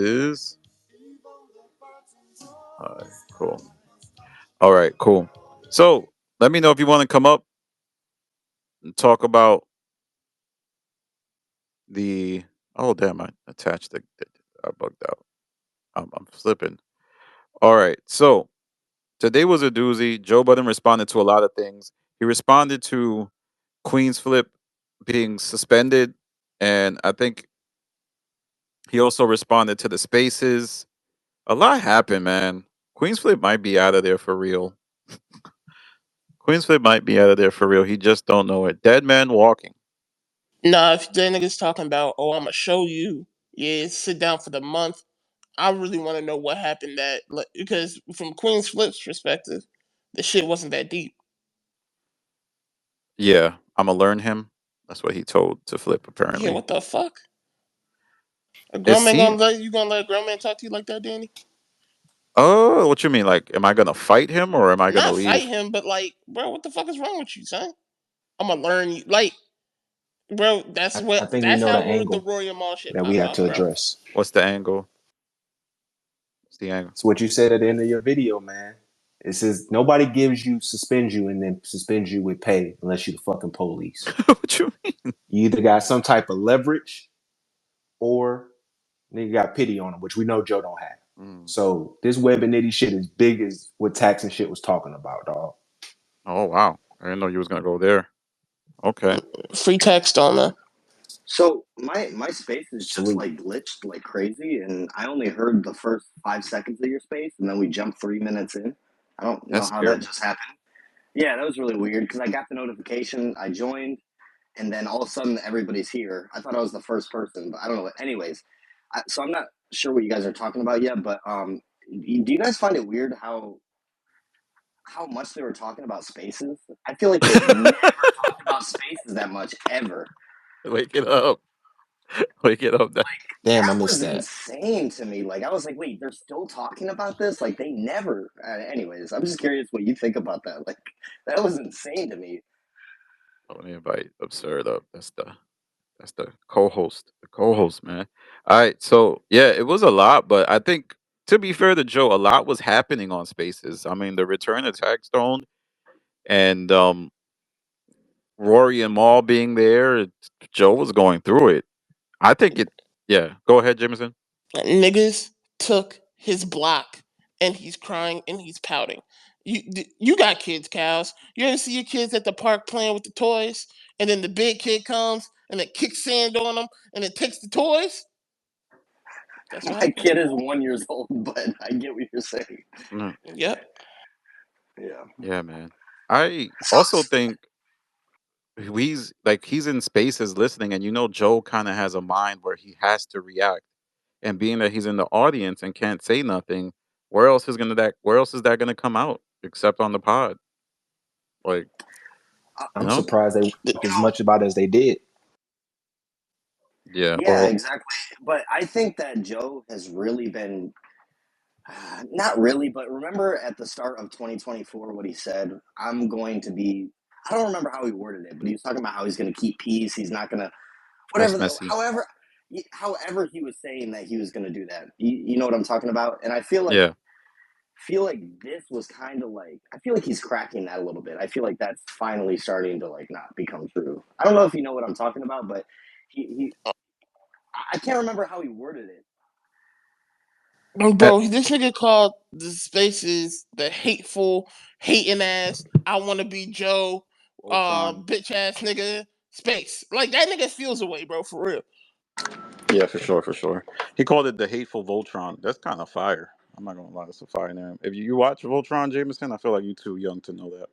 Is cool. All right, cool. So let me know if you want to come up and talk about the. Oh damn! I attached the I bugged out. I'm flipping. All right, so today was a doozy. Joe Budden responded to a lot of things. He responded to Queenzflip being suspended, and I think he also responded to the spaces. A lot happened, man. Queenzflip might be out of there for real. Queenzflip might be out of there for real. He just don't know it. Dead man walking. Nah, if that nigga's talking about, oh, I'm gonna show you, yeah, sit down for the month. I really want to know what happened that, like, because from Queen's Flip's perspective, the shit wasn't that deep. Yeah, I'm gonna learn him. That's what he told to Flip Yeah, apparently. what the fuck? A It grown man seemed. gonna let a grown man talk to you like that, Danny? Oh, what you mean? Like, am I gonna fight him or am I gonna Not fight leave? him, but like, bro, what the fuck is wrong with you, son? I'm gonna learn you, like, bro. I think we That's know the how the angle Royal Mall shit that we pop have off, to bro. address. What's the angle? What's the angle? It's what you said at the end of your video, man. It says nobody suspends you, and then suspends you with pay unless you the fucking police. What you mean? You either got some type of leverage or nigga got pity on him, which we know Joe don't have. Mm. So this web and nitty shit is big as what Tax and shit was talking about, dog. Oh wow, I didn't know you was gonna go there. Okay. Free text on that. So my space is just Salute. like glitched like crazy, and I only heard the first 5 seconds of your space, and then we jumped 3 minutes in. I don't know That's how that scary. just happened. Yeah, that was really weird because I got the notification, I joined, and then all of a sudden everybody's here. I thought I was the first person, but I don't know. Anyways, so I'm not sure what you guys are talking about yet, but do you guys find it weird how much they were talking about spaces? I feel like they've never talked about spaces that much ever. Wake it up. Wake it up. Damn, I That missed was that. insane to me. Like I was like, wait, they're still talking about this? Like they never. Anyways, I'm just curious what you think about that. Like that was insane to me. I want to invite Absurd up. That's the co-host. The co-host, man. All right. So yeah, it was a lot, but I think to be fair to Joe, a lot was happening on Spaces. I mean, the return of Stone and Rory and Maul being there, Joe was going through it. I think it. Yeah. Go ahead, Jameson. Niggas took his block and he's crying and he's pouting. You got kids, cows. You ever see your kids at the park playing with the toys, and then the big kid comes and it kicks sand on them and it takes the toys? That's what My happened. kid is 1 year old, but I get what you're saying. Mm, Yep. Yeah. yeah, man. I So also think he's in Spaces listening, and Joe kind of has a mind where he has to react. And being that he's in the audience and can't say nothing, where else is that gonna come out except on the pod? Like, you I'm know? surprised they talk as much about it as they did. Yeah. yeah, Or exactly. But I think that Joe has really been not really, but remember at the start of 2024 what he said? I'm going to be. I don't remember how he worded it, but he was talking about how he's going to keep peace. He's not going to that's whatever. messy. However, he was saying that he was going to do that. You know what I'm talking about? And I Yeah. feel like this was kind of like I feel like he's cracking that a little bit. I feel like that's finally starting to like not become true. I don't know if you know what I'm talking about, but he I can't remember how he worded it. Uh, Bro, this nigga called the spaces the hateful, hating ass, I wanna be Joe, Voltron. bitch ass nigga space. Like that nigga feels away, bro, for real. Yeah, for sure, for sure. He called it the hateful Voltron. That's kind of fire. I'm not gonna lie, it's a fire name. If you watch Voltron, Jameson, I feel like you too young to know that.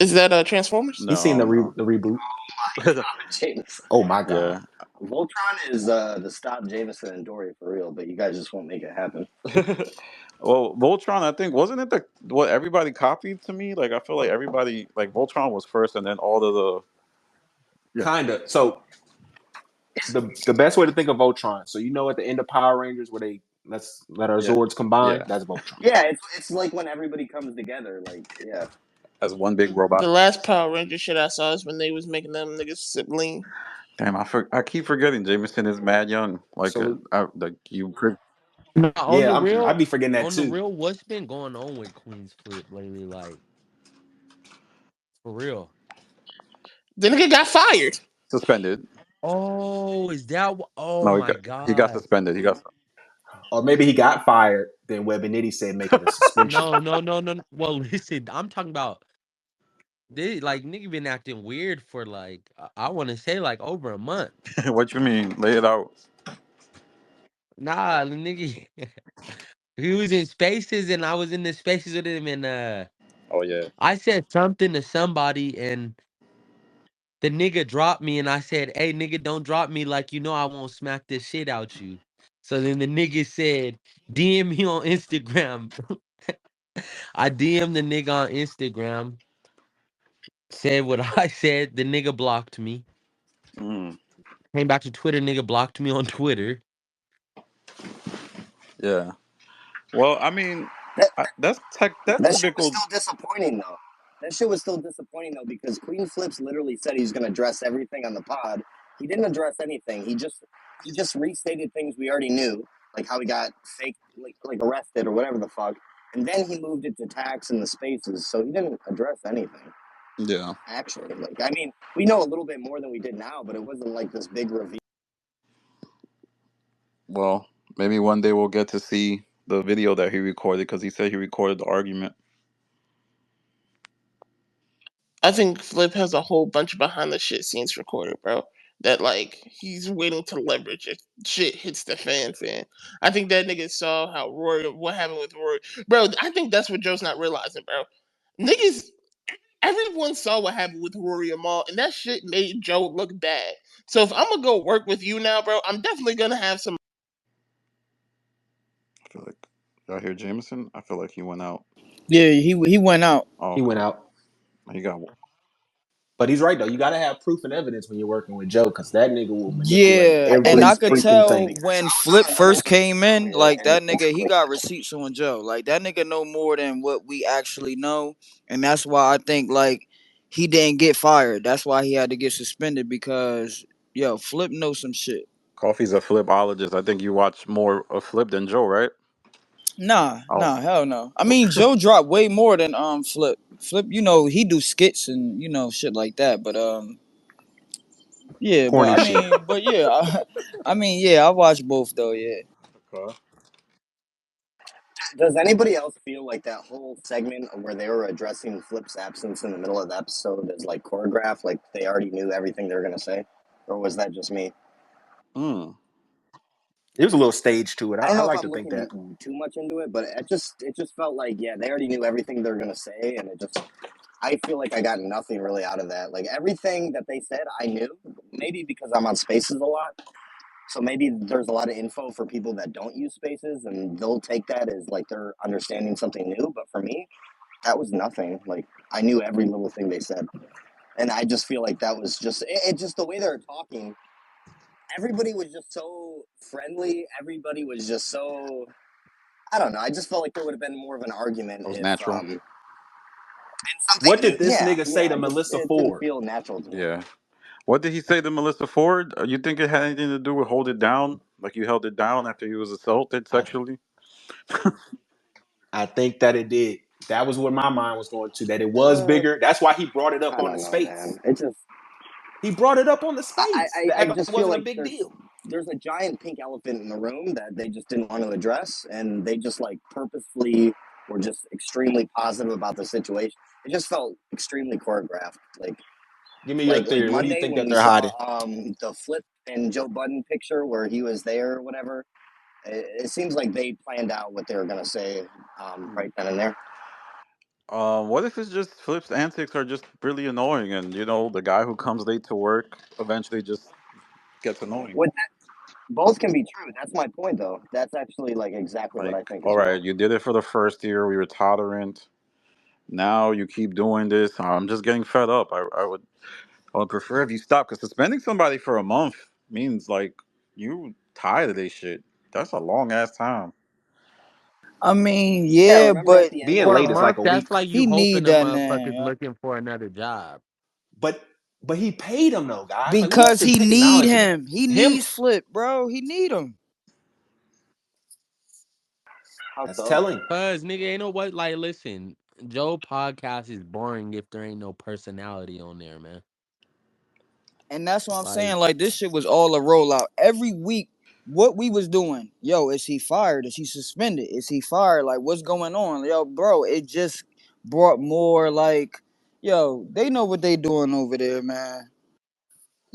Is that Transformers? You seen the No, no. the reboot? James. Oh my god. Yeah. Voltron is the stop Jameson and Dory for real, but you guys just won't make it happen. Well, Voltron, I think wasn't it the what everybody copied to me? Like I feel like everybody like Voltron was first, and then all of the yeah. Kinda. So the best way to think of Voltron. So you know at the end of Power Rangers where they let's let our Yeah. Zords combine, Yeah. that's Voltron. Yeah, it's like when everybody comes together. Like yeah, As one big robot. The last Power Ranger shit I saw is when they was making them niggas sip lean. Damn, I keep forgetting Jameson is mad young. So Like you. No, on yeah, the I real, be forgetting that on the too. real, what's been going on with Queenzflip lately? Like for real. The nigga got fired. Suspended. Oh, is that? Oh No, my he got god. suspended. He got. Or maybe he got fired. Then Web and Nitty said make it a suspension. No, no, no, no. Well, listen, I'm talking about they like nigga been acting weird for like I want to say like over a month. What you mean? Lay it out. Nah, the nigga, he was in spaces and I was in the spaces with him and Oh yeah. I said something to somebody and the nigga dropped me and I said, "Hey nigga, don't drop me like you know I won't smack this shit out you." So then the nigga said, "DM me on Instagram." I DM'd the nigga on Instagram, said what I said. The nigga blocked me. Mm, Came back to Twitter, nigga blocked me on Twitter. yeah. Well, I mean, That that's that shit was typical. still disappointing though. That shit was still disappointing though because Queen Flips literally said he's gonna address everything on the pod. He didn't address anything. He just restated things we already knew, like how he got fake like arrested or whatever the fuck. And then he moved it to tax and the spaces, so he didn't address anything. Yeah. Actually, like I mean, we know a little bit more than we did now, but it wasn't like this big reveal. Well, maybe one day we'll get to see the video that he recorded because he said he recorded the argument. I think Flip has a whole bunch of behind the shit scenes recorded, bro. That like he's waiting to leverage if shit hits the fan. I think that nigga saw how Rory what happened with Rory. Bro, I think that's what Joe's not realizing, bro. Niggas everyone saw what happened with Rory and Mal, and that shit made Joe look bad. So if I'm gonna go work with you now, bro, I'm definitely gonna have some. I feel like y'all hear Jameson. I feel like he went out. Yeah, he went out. Oh, He went okay. out. He got. But he's right though. You gotta have proof and evidence when you're working with Joe, because that nigga will manipulate Yeah, I and every I believe could so freaking too tell thing. because when Joe Flip doesn't know first shit came about in, Rory like and that nigga, he got receipts on Joe. Like that nigga know more than what we actually know, and that's why I think like he didn't get fired. That's why he had to get suspended because yo, Flip knows some shit. Coffee's a flipologist. I think you watch more of Flip than Joe, right? Nah, Oh, nah, hell no. I okay. mean, Joe dropped way more than Flip. Flip, you know, he do skits and you know shit like that, but yeah, but Corny I shit. mean, but yeah, I mean, yeah, I watch both though. Yeah. Okay. Does anybody else feel like that whole segment where they were addressing Flip's absence in the middle of the episode is like choreographed, like they already knew everything they were gonna say, or was that just me? Mm. It was a little stage to it. I don't I know if like to I'm think looking that. too much into it, but it just felt like yeah, they already knew everything they were gonna say, and it just I feel like I got nothing really out of that. Like everything that they said, I knew. Maybe because I'm on Spaces a lot, so maybe there's a lot of info for people that don't use Spaces, and they'll take that as like they're understanding something new. But for me, that was nothing. Like I knew every little thing they said, and I just feel like that was just it. Just the way they were talking, everybody was just so friendly. Everybody was just so I don't know. I just felt like there would have been more of an argument That was if natural. and something What new. did this Yeah, nigga say yeah. to Melissa It didn't Ford? feel natural to me. Yeah. What did he say to Melissa Ford? You think it had anything to do with hold it down? Like you held it down after he was assaulted I sexually? I think that it did. That was where my mind was going to. That it was Uh, bigger. That's why he brought it up I on the don't know, man. space. It just He brought it up on the I, space. I, That I act like it just feel wasn't a like big deal. there's a giant pink elephant in the room that they just didn't want to address, and they just like purposefully were just extremely positive about the situation. It just felt extremely choreographed. Give me your Like theory. What do you Monday think when that we they're saw hiding? the Flip and Joe Budden picture where he was there or whatever. It seems like they planned out what they were gonna say right then and there. What if it's just Flip's antics are just really annoying, and the guy who comes late to work eventually just gets annoying. What both can be true. That's my point, though. That's actually like exactly what Like, I think all as right, well. you did it for the first year. We were tolerant. Now you keep doing this. I'm just getting fed up. I would prefer if you stop because suspending somebody for a month means like you tired of this shit. That's a long ass time. I mean, Yeah, yeah, remember at but the end Being they For were a late is all like month, a that's week. like you he hoping need the that name. motherfuckers Yeah. looking for another job. But But he paid him though, guys. Like we have Because to he need acknowledge that. him. He Him, needs Flip, bro. He need him. How that's so? telling. Cause nigga ain't no what like listen, Joe podcast is boring if there ain't no personality on there, man. And that's what I'm Like saying. Like this shit was all a rollout. Every week, what we was doing, yo, is he fired? Is he suspended? Is he fired? Like, what's going on? Yo, bro, it just brought more like, yo, they know what they doing over there, man.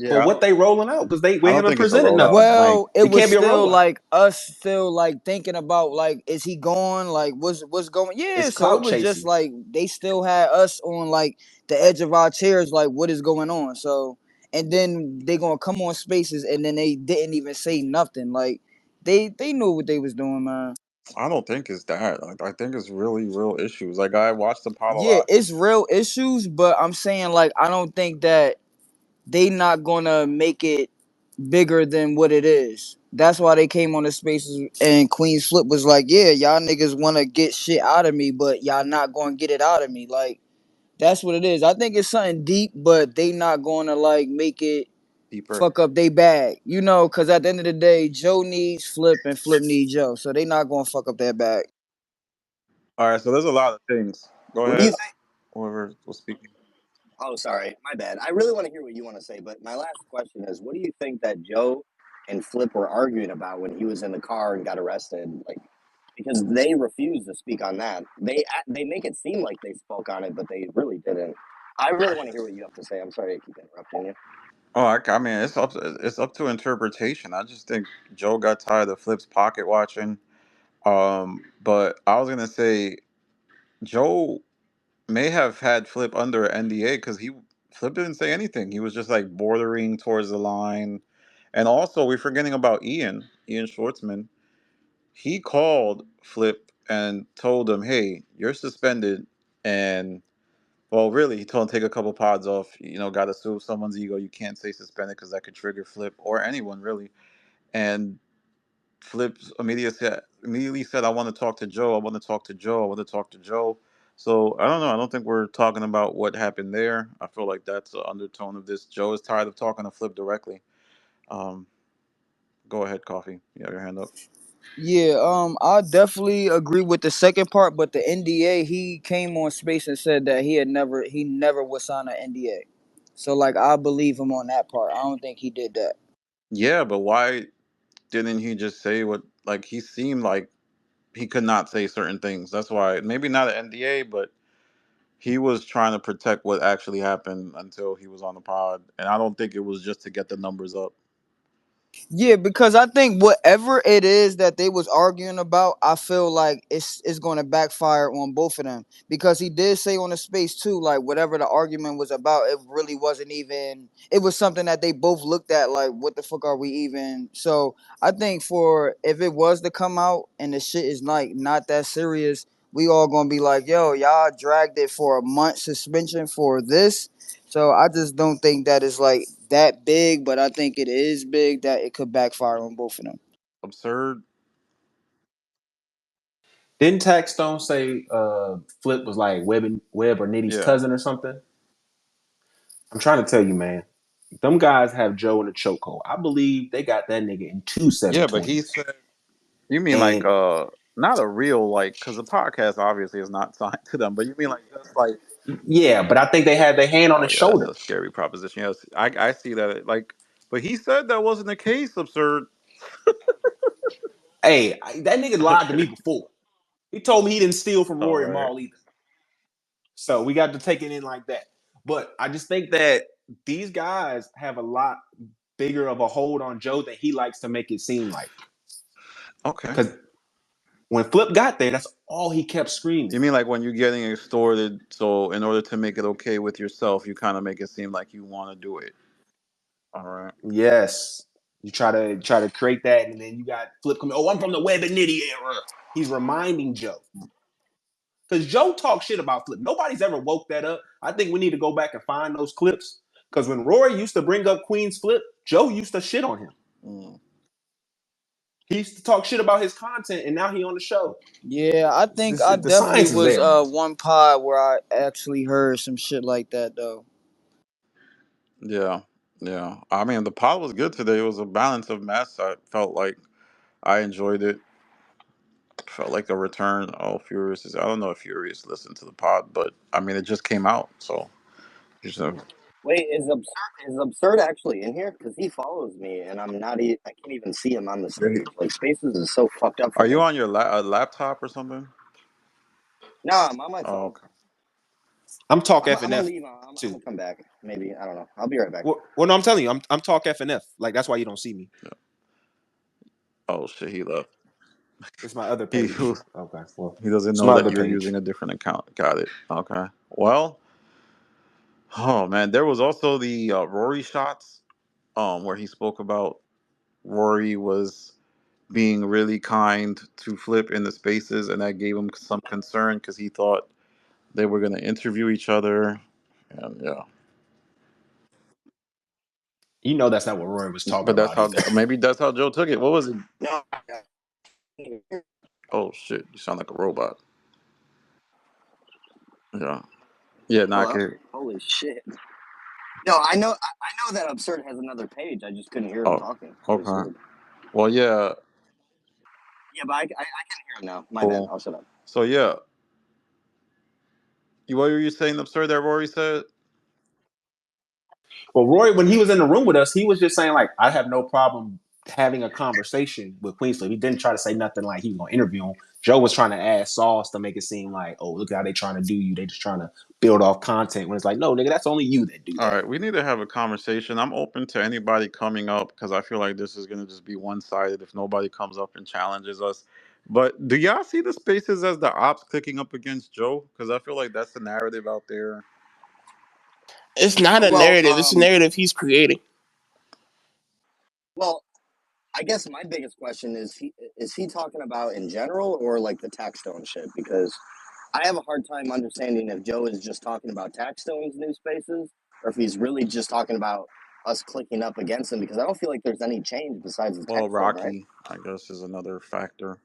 But Yeah, what they rolling out? Because I we don't haven't think it's a presented rollout. nothing. Like Well, it it was can't be a still rollout. like us still like thinking about like, is he going? Like, what's going? Yeah, It's so it clout was just chasing. like they still had us on like the edge of our chairs, like what is going on? So, and then they gonna come on spaces, and then they didn't even say nothing. Like they knew what they was doing, man. I don't think it's that. I think it's really real issues. Like I watched the pod a Yeah, lot. it's real issues, but I'm saying like I don't think that they not gonna make it bigger than what it is. That's why they came on the spaces and Queenzflip was like, yeah, y'all niggas wanna get shit out of me, but y'all not gonna get it out of me. Like, that's what it is. I think it's something deep, but they not gonna like make it Deeper. fuck up they bag. You know, cause at the end of the day, Joe needs Flip and Flip needs Joe. So they not gonna fuck up their bag. All right, so there's a lot of things. Go What do you ahead. think? Whoever was speaking. Oh, sorry, my bad. I really want to hear what you want to say, but my last question is, what do you think that Joe and Flip were arguing about when he was in the car and got arrested? Like, because they refused to speak on that. They make it seem like they spoke on it, but they really didn't. I really want to hear what you have to say. I'm sorry to keep interrupting you. Oh, I mean, it's up to interpretation. I just think Joe got tired of Flip's pocket watching. But I was gonna say Joe may have had Flip under an NDA because he Flip didn't say anything. He was just like bordering towards the line. And also, we're forgetting about Ian Schwartzman. He called Flip and told him, "Hey, you're suspended." And well, really, he told him take a couple pods off. Got to soothe someone's ego. You can't say suspended because that could trigger Flip or anyone really. And Flip immediately said, "I want to talk to Joe. I want to talk to Joe. I want to talk to Joe." So I don't know. I don't think we're talking about what happened there. I feel like that's the undertone of this. Joe is tired of talking to Flip directly. Um, Go ahead, Coffee. You have your hand up. Yeah, I definitely agree with the second part, but the NDA, he came on space and said that he never would sign an NDA. So like I believe him on that part. I don't think he did that. Yeah, but why didn't he just say what? Like he seemed like he could not say certain things. That's why maybe not an NDA, but he was trying to protect what actually happened until he was on the pod, and I don't think it was just to get the numbers up. Yeah, because I think whatever it is that they was arguing about, I feel like it's going to backfire on both of them. Because he did say on the space too, like whatever the argument was about, it really wasn't even. It was something that they both looked at like, what the fuck are we even? So I think for if it was to come out and the shit is like not that serious, we all gonna be like, yo, y'all dragged it for a month suspension for this. So I just don't think that is like that big, but I think it is big that it could backfire on both of them. Absurd. Didn't Tax Stone say Flip was like Webb or Nitty's Yeah, cousin or something? I'm trying to tell you, man. Them guys have Joe in a chokehold. I believe they got that nigga in two yeah, but he 720s. said you mean like And not a real like because the podcast obviously is not signed to them, but you mean like just like yeah, but I think they had their hand on oh his yeah, that's shoulder. a scary proposition. Yes, I see that like, but he said that wasn't the case. Absurd. Hey, that nigga lied to me before. He told me he didn't steal from All Rory right. Mall either. So we got to take it in like that. But I just think that these guys have a lot bigger of a hold on Joe than he likes to make it seem like. Okay. Because when Flip got there, that's all he kept screaming. You mean like when you're getting extorted, so in order to make it okay with yourself, you kind of make it seem like you want to do it. All right. Yes. You try to create that, and then you got Flip coming. Oh, I'm from the Webb and Nitty era. He's reminding Joe. Because Joe talks shit about Flip. Nobody's ever woke that up. I think we need to go back and find those clips. Because when Rory used to bring up Queenzflip, Joe used to shit on him. Mm. He used to talk shit about his content, and now he on the show. Yeah, I think I The definitely science is was there, man. one pod where I actually heard some shit like that though. Yeah, yeah. I mean, the pod was good today. It was a balance of mess. I felt like I enjoyed it. Felt like a return. Oh, Furious is. I don't know if Furious listened to the pod, but I mean, it just came out, so just, Wait, is absurd actually in here? Because he follows me, and I'm not. I can't even see him on the stage. Like Spaces is so fucked up for are you me. on your laptop or something? No, I'm on my Oh, phone. okay. I'm Talk I'm F and gonna F leave. I'm too. gonna come back. Maybe I don't know. I'll be right back. Well, no, I'm telling you, I'm Talk F and F. Like that's why you don't see me. Yeah. Oh shit, he left. It's my other He page. Okay, well, he doesn't it's know my that other you're page. using a different account. Got it. Okay. Well, oh man, there was also the Rory shots, where he spoke about Rory was being really kind to Flip in the spaces, and that gave him some concern because he thought they were going to interview each other. And yeah, You know that's not what Roy was talking but that's about how either. maybe that's how Joe took it. What was it? No. Oh shit, you sound like a robot. Yeah, yeah, knock Hello. it. Holy shit. No, I know. I know that Absurd has another page. I just couldn't hear him Oh, talking. It was okay. weird. Well, yeah, Yeah, but I can hear him now. My bad. cool. I'll shut up. So yeah, what were you saying? Absurd that Rory said. Well, Roy, when he was in the room with us, he was just saying like, I have no problem having a conversation with Queenzflip. He didn't try to say nothing like he was gonna interview him. Joe was trying to add sauce to make it seem like, oh, look how they trying to do you. They just trying to build off content. When it's like, no, nigga, that's only you that do All that. right, we need to have a conversation. I'm open to anybody coming up because I feel like this is gonna just be one sided if nobody comes up and challenges us. But do y'all see the spaces as the ops clicking up against Joe? Because I feel like that's the narrative out there. It's not a Well, narrative. It's a narrative he's creating. well, I guess my biggest question is he talking about in general or like the tax stone shit? Because I have a hard time understanding if Joe is just talking about tax stones new spaces or if he's really just talking about us clicking up against him. Because I don't feel like there's any change besides the Well, tax stone, right? Rocky, I guess, is another factor.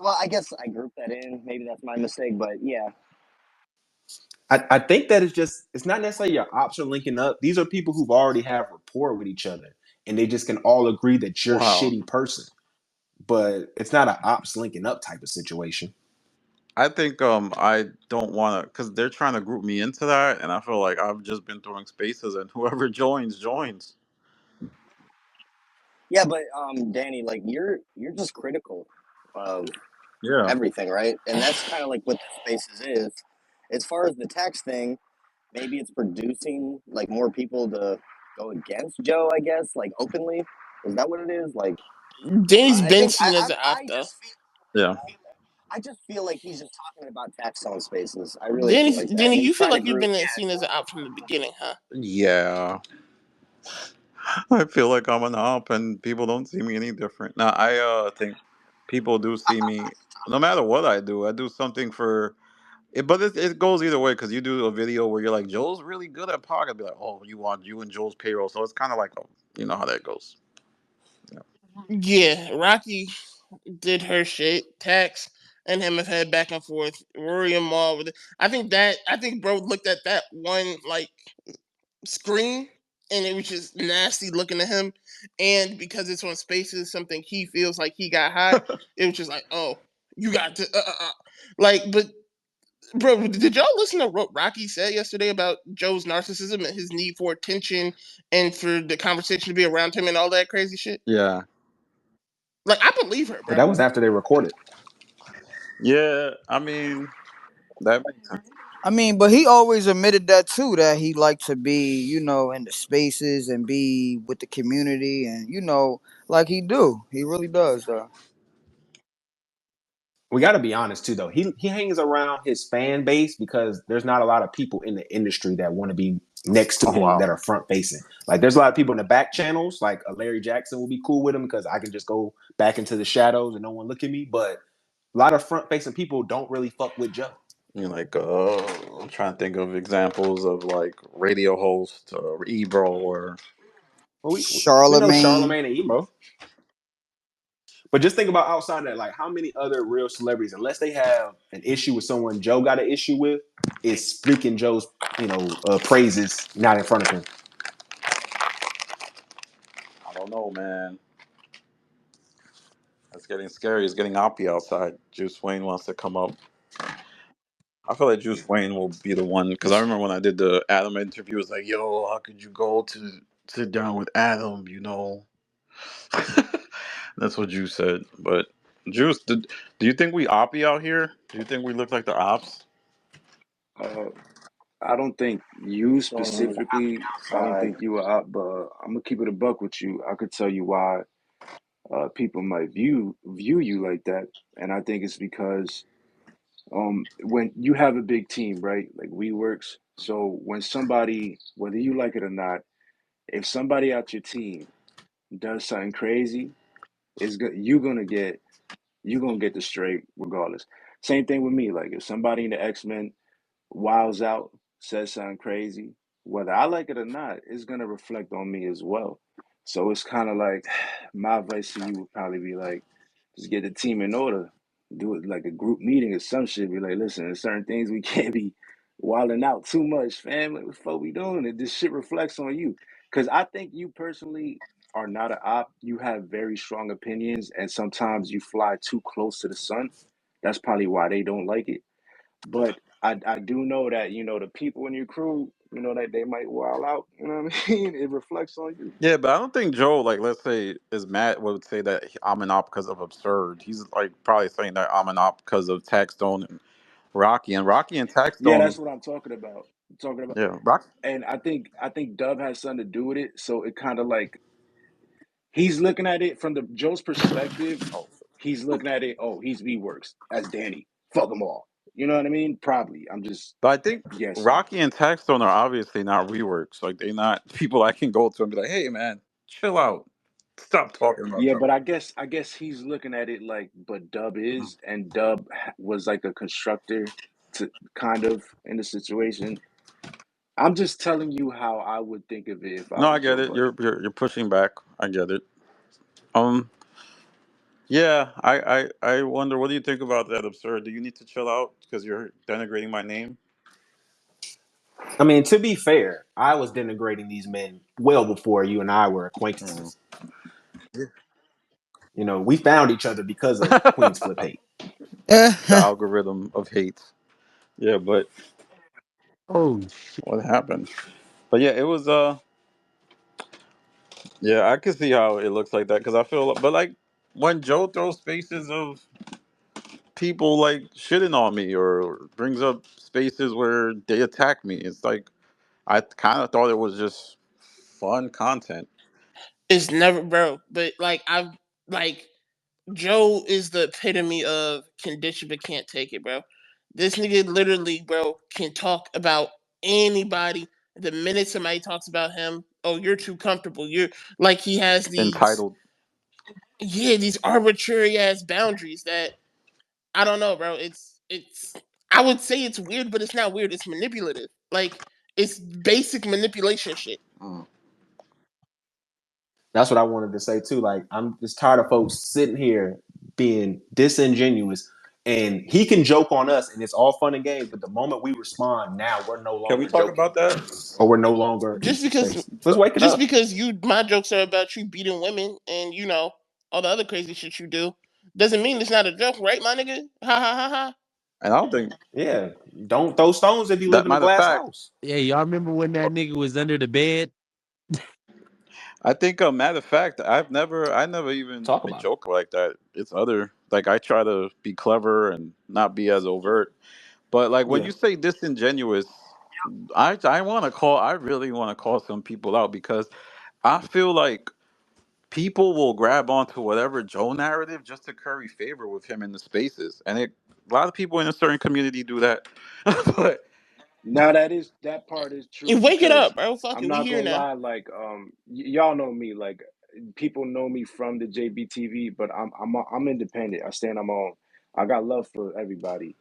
Well, I guess I grouped that in. Maybe that's my mistake, but yeah. I think that it's not necessarily your ops are linking up. These are people who've already have rapport with each other and they just can all agree that you're a Wow. shitty person. But it's not an ops linking up type of situation. I think I don't want to because they're trying to group me into that, and I feel like I've just been throwing spaces, and whoever joins joins. Yeah, but Danny, like you're just critical of Yeah. everything, right? And that's kind of like what the spaces is. As far as the tax thing, maybe it's producing like more people to go against Joe, I guess, like openly. Is that what it is? Like Danny's I been think seen as an op, though. Yeah. I just feel like he's just talking about tax zone spaces. I really feel Danny, like that. And Danny, he's you feel trying to like you've group been seen as an op from the beginning, huh? Yeah. I feel like I'm an op, and people don't see me any different. Now, I think people do see me no matter what I do. I do something for it, but it goes either way because you do a video where you're like, Joel's really good at podcast. Be like, oh, you want you and Joel's payroll. So it's kind of like, you know how that goes. Yeah. Yeah, Rocky did her shit. Tax and him have had back and forth. Rory and Maul with it. I think bro looked at that one like screen and it was just nasty looking at him. And because it's on Spaces, something he feels like he got hot. It was just like, oh, you got to like. But bro, did y'all listen to what Rocky said yesterday about Joe's narcissism and his need for attention and for the conversation to be around him and all that crazy shit? Yeah. Like, I believe her, But bro. that was after they recorded. Yeah. I mean, that makes sense. I mean, but he always admitted that too, that he liked to be, in the spaces and be with the community, and like he do. He really does, though. We got to be honest too, though. He hangs around his fan base because there's not a lot of people in the industry that want to be next to Oh him wow. that are front facing. Like there's a lot of people in the back channels, like a Larry Jackson will be cool with him because I can just go back into the shadows and no one look at me. But a lot of front facing people don't really fuck with Joe. You know, like I'm trying to think of examples of like radio hosts or Ebro or Well, we know Charlemagne. Charlemagne and Emo. But just think about outside of that, like how many other real celebrities, unless they have an issue with someone Joe got an issue with, is speaking Joe's, praises not in front of him. I don't know, man. It's getting scary. It's getting oppy outside. Juice Wayne wants to come up. I feel like Juice Wayne will be the one because I remember when I did the Adam interview. It was like, "Yo, how could you go to sit down with Adam?" That's what Juice said. But Juice, do you think we oppy out here? Do you think we look like the ops? Uh, I don't think you So on the specifically. I don't outside. think you are up, but I'm gonna keep it a buck with you. I could tell you why people might view you like that, and I think it's because when you have a big team, right? Like we works. So when somebody, whether you like it or not, if somebody out your team does something crazy, you're gonna get the straight regardless. Same thing with me. Like if somebody in the X-Men wiles out, says something crazy, whether I like it or not, it's gonna reflect on me as well. So it's kind of like my advice to you would probably be like, just get the team in order, do it like a group meeting or some shit. Be like, listen, there's certain things we can't be wilding out too much, fam. Like, what the fuck we doing? And this shit reflects on you, because I think you personally are not an op. You have very strong opinions, and sometimes you fly too close to the sun. That's probably why they don't like it. But I do know that, the people in your crew, that they might wild out, you know what I mean? It reflects on you. Yeah, but I don't think Joe, like, let's say, is mad would say that I'm an op because of absurd. He's like probably saying that I'm an op because of Taxstone and Rocky and Yeah, Taxstone. that's what I'm talking about. I'm talking about Yeah, Rock. and I think Dub has something to do with it. So it kind of like he's looking at it from the Joe's perspective. Oh, He's looking at it, oh, he's V works. That's Danny. Fuck them all. You know what I mean? Probably. I'm just but I think guessing. Rocky and Taxstone are obviously not reworks. Like they not people I can go to and be like, hey man, chill out, stop talking about Yeah, Trump. but I guess he's looking at it like, but Dub is, and Dub was like a constructor to kind of in the situation. I'm just telling you how I would think of it if I No, I was get Joe it. Budden. You're pushing back. I get it. Um, yeah, I wonder what do you think about that absurd? Do you need to chill out because you're denigrating my name? I mean, to be fair, I was denigrating these men well before you and I were Mm. acquaintances. We found each other because of Queen's Flip hate. The algorithm of hate. Yeah, but Oh shit. what happened? But yeah, it was yeah, I can see how it looks like that because I feel but like when Joe throws spaces of people like shitting on me or brings up spaces where they attack me, it's like I kind of thought it was just fun content. It's never, bro. But like I've like Joe is the epitome of condition but can't take it, bro. This nigga literally, bro, can talk about anybody. The minute somebody talks about him, oh, you're too comfortable. You're like he has these, Entitled. yeah, these arbitrary ass boundaries that I don't know, bro. It's I would say it's weird, but it's not weird. It's manipulative. Like it's basic manipulation shit. Mm. That's what I wanted to say too. Like, I'm just tired of folks sitting here being disingenuous. And he can joke on us, and it's all fun and games. But the moment we respond, now we're no Can we longer talk joking, about that? or we're no longer in Just because space. Let's wake it just up. because you my jokes are about you beating women and all the other crazy shit you do doesn't mean it's not a joke, right, my nigga? Ha ha ha ha. And I don't think Yeah, don't throw stones if you live that in a matter of glass fact, house. Yeah, y'all remember when that nigga was under the bed? I think matter of fact, I never even Talk about it. joke like that. It's other like I try to be clever and not be as overt. But like when Yeah, you say disingenuous, I really want to call some people out because I feel like people will grab onto whatever Joe narrative just to curry favor with him in the spaces, and a lot of people in a certain community do that. But Now that part is true And wake it because up, bro. Fuck I'm it, we not here gonna now. lie, like y'all know me, like people know me from the JBTV, but I'm independent. I stand on my own. I got love for everybody.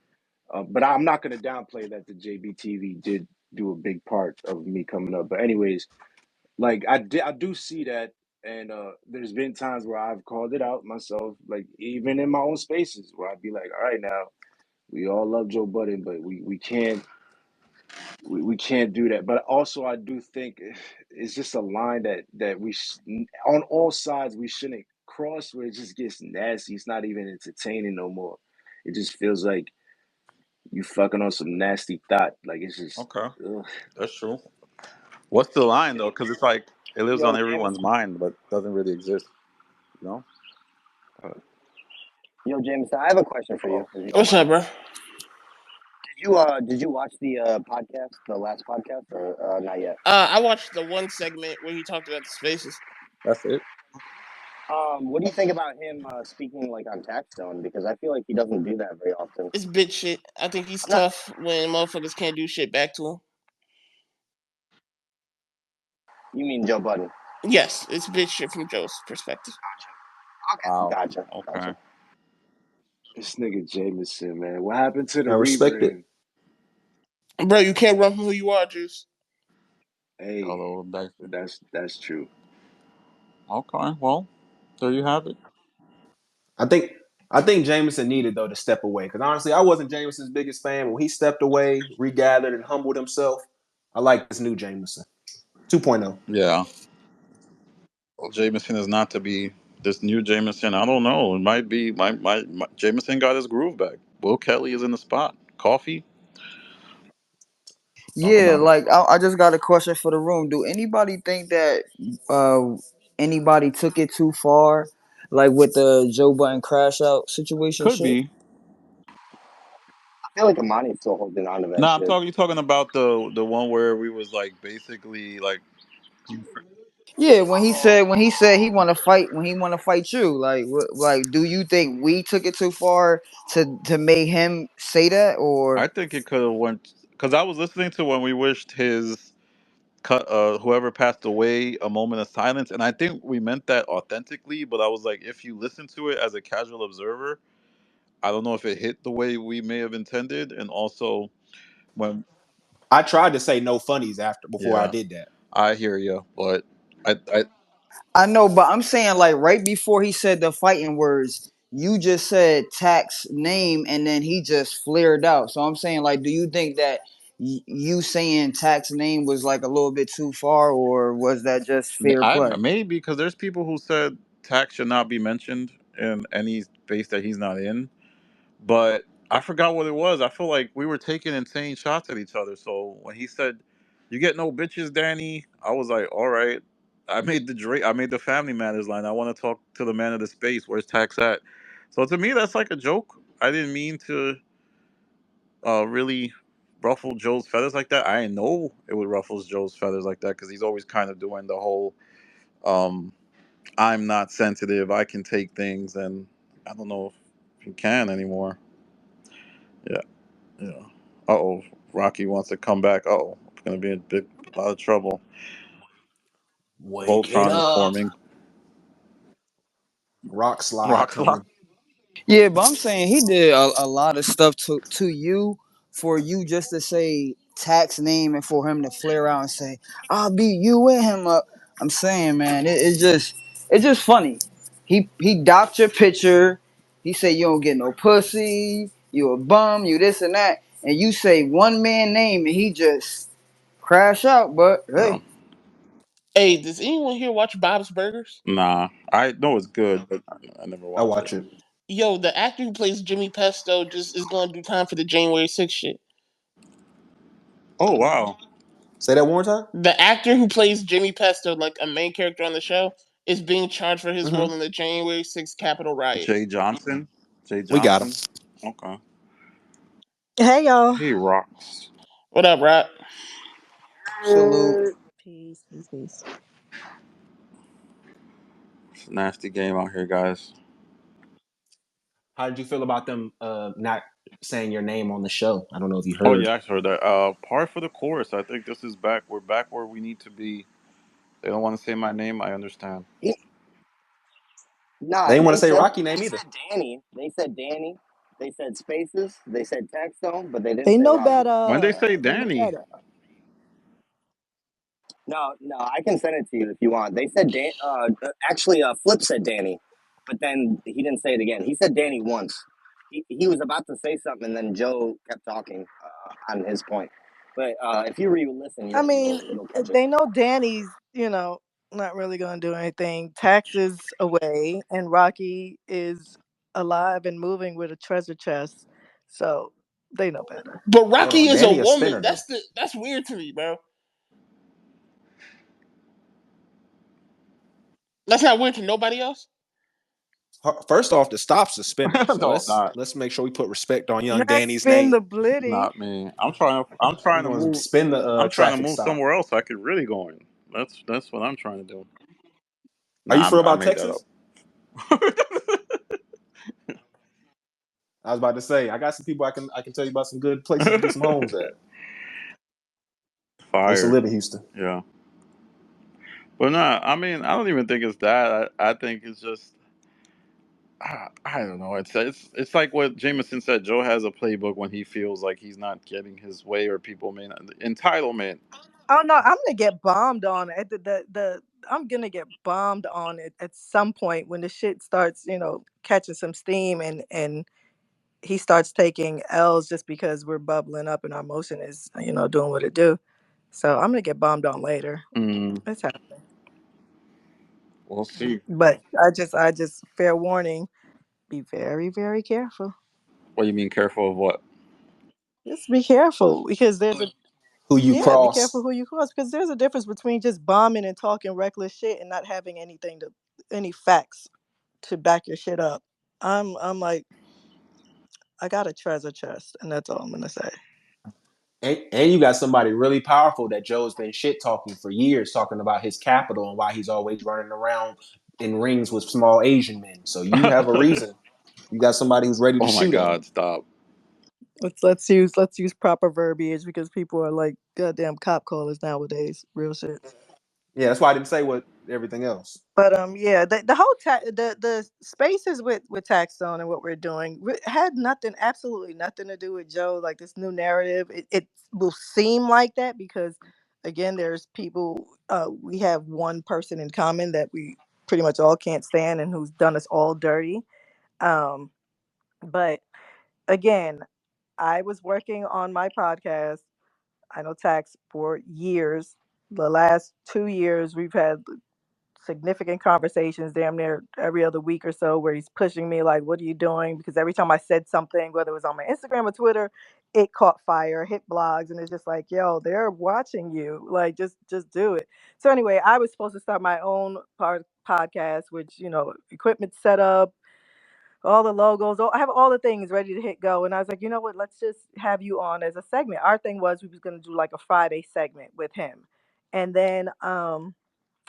But I'm not going to downplay that the JBTV did do a big part of me coming up. But anyways, like I do see that, And there's been times where I've called it out myself, like even in my own spaces, where I'd be like, "All right, now we all love Joe Budden, but we can't do that." But also, I do think it's just a line that on all sides we shouldn't cross, where it just gets nasty. It's not even entertaining no more. It just feels like you fucking on some nasty thought. Like it's just, Okay, ugh. that's true. What's the line though? Because it's like it lives Yo, on everyone's Jameson. mind, but doesn't really exist. You know? Uh, Yo, Jameson. I have a question for you, oh, if you don't What's up, mind. bro? Did you watch the podcast, the last podcast, or not yet? I watched the one segment where he talked about the spaces. that's it. What do you think about him speaking like on Taxstone? Because I feel like he doesn't do that very often. It's bitch shit. I think he's I'm not. tough when motherfuckers can't do shit back to him. You mean Joe Budden? Yes, it's bitch shit from Joe's perspective. Okay, Wow. gotcha. Okay. This nigga Jameson, man. What happened to the I respect it. rebrand? Bro, you can't run from who you are, Juice. Hey, Although back. that's true. Okay. Well, there you have it. I think I think Jameson needed though to step away because honestly, I wasn't Jameson's biggest fan. When he stepped away, regathered, and humbled himself, I like this new Jameson 2.0. Yeah. Well, Jameson is not to be this new Jameson. I don't know. It might be my Jameson got his groove back. Will Kelly is in the spot. Coffee. Talk Yeah, about it. like I just got a question for the room. Do anybody think that uh anybody took it too far, like with the Joe Button crash out situation Could shit? be. I feel like Amani's still holding on to that No, I'm shit. talking. You talking about the one where we was like basically like. Yeah, when he said he want to fight you, like like do you think we took it too far to make him say that I or think it could have went because I was listening to when we wished his cut whoever passed away a moment of silence, and I think we meant that authentically. But I was like, if you listen to it as a casual observer, I don't know if it hit the way we may have intended, and also when I tried to say no funnies after before I yeah, did that. I hear you, but I I know, but I'm saying like right before he said the fighting words, you just said tax name and then he just flared out. So I'm saying like, do you think that you saying tax name was like a little bit too far, or was that just fair I play? maybe because there's people who said tax should not be mentioned in any space that he's not in, but I forgot what it was. I feel like we were taking insane shots at each other. So when he said, "You get no bitches, Danny," I was like, "All right." I made the Family Matters line. I want to talk to the man of the space. Where's tax at? So to me, that's like a joke. I didn't mean to really ruffle Joe's feathers like that. I didn't know it would ruffle Joe's feathers like that because he's always kind of doing the whole um, "I'm not sensitive. I can take things," and I don't know if he can anymore. Yeah. Yeah. Uh oh. Rocky wants to come back. Uh oh. It's going to be in a lot of trouble. Wake it Voltron is up. forming. Rock slide Rock slide. coming. Yeah, but I'm saying he did a lot of stuff to you for you just to say tax name and for him to flare out and say, I'll beat you and him up. I'm saying, man, it's just funny. He docked your picture. He said you don't get no pussy, you a bum, you this and that. And you say one man name and he just crash out, but Yeah. hey. Hey, does anyone here watch Bob's Burgers? Nah. I know it's good, but I never I watched it. watch it. Yo, the actor who plays Jimmy Pesto just is going to do time for the January 6th shit. Oh, wow. Say that one more time. The actor who plays Jimmy Pesto, like a main character on the show, is being charged for his role Mm-hmm. in the January 6th Capitol Jay riots. Johnson. Jay We got him. Johnson. Okay. Hey y'all. He rocks. What up, Rock? Salute. Peace, peace, peace. It's a nasty game out here, guys. How did you feel about them not saying your name on the show? I don't know if you Oh, heard. yeah, I heard that. Par for the course. I think this is back. We're back where we need to be. They don't want to say my name. I understand. He, They nah, didn't want to they say said Rocky name they either. said Danny. They said Danny. They said Spaces. They said Taxstone, but they didn't They say know Rocky. When they better. say They know Danny, better. No, I can send it to you if you want. They said actually, Flip said Danny, but then he didn't say it again. He said Danny once. He was about to say something, and then Joe kept talking on his point. But if you re-listen, I mean, you'll catch it. they know Danny's, not really going to do anything. Tax is away, and Rocky is alive and moving with a treasure chest. So they know better. But Hold Rocky on, is a Danny a woman. spinner though. That's weird to me, bro. That's not weird to nobody else. First off, the stop's a spinner. So No, it's not. let's make sure we put respect on young Not Danny's spin name. the blitty. Not me. I'm trying We're to going to move. spin the I'm trying to traffic move stop. somewhere else so I could really go in. That's what I'm trying to do. Are you Nah, sure I about made that Texas? up. I was about to say I got some people I can tell you about some good places to get some homes at. I used to Fire. live in Houston. Yeah. But nah, I mean, I don't even think it's that. I think it's just I don't know. It's like what Jameson said. Joe has a playbook when he feels like he's not getting his way or people may not entitlement. Oh no, I'm gonna get bombed on at the I'm gonna get bombed on it at some point when the shit starts, catching some steam and he starts taking L's just because we're bubbling up and our emotion is, doing what it do. So I'm gonna get bombed on later. Mm, It's happening. we'll see. But I just fair warning, be very, very careful. What do you mean careful of what? Just be careful because there's a Who you yeah, be careful cross? who you cross because there's a difference between just bombing and talking reckless shit and not having any facts to back your shit up. I'm like I got a treasure chest and that's all I'm gonna say. And you got somebody really powerful that Joe's been shit talking for years, talking about his capital and why he's always running around in rings with small Asian men. So you have a reason. You got somebody who's ready to Oh my shoot at him. God! Stop. Let's use proper verbiage because people are like goddamn cop callers nowadays. Real shit. Yeah, that's why I didn't say what everything else. But yeah, the whole the spaces with Taxstone and what we're doing had nothing, absolutely nothing to do with Joe. Like this new narrative, it will seem like that because again, there's people. We have one person in common that we pretty much all can't stand and who's done us all dirty. Um, but again, I was working on my podcast. I know Tax for years. The last 2 years, we've had significant conversations damn near every other week or so where he's pushing me like, what are you doing? Because every time I said something, whether it was on my Instagram or Twitter, it caught fire, hit blogs, and it's just like, yo, they're watching you, like just do it. So anyway, I was supposed to start my own podcast, which equipment set up, all the logos, I have all the things ready to hit go. And I was like, you know what, let's just have you on as a segment. Our thing was we was going to do like a Friday segment with him. And then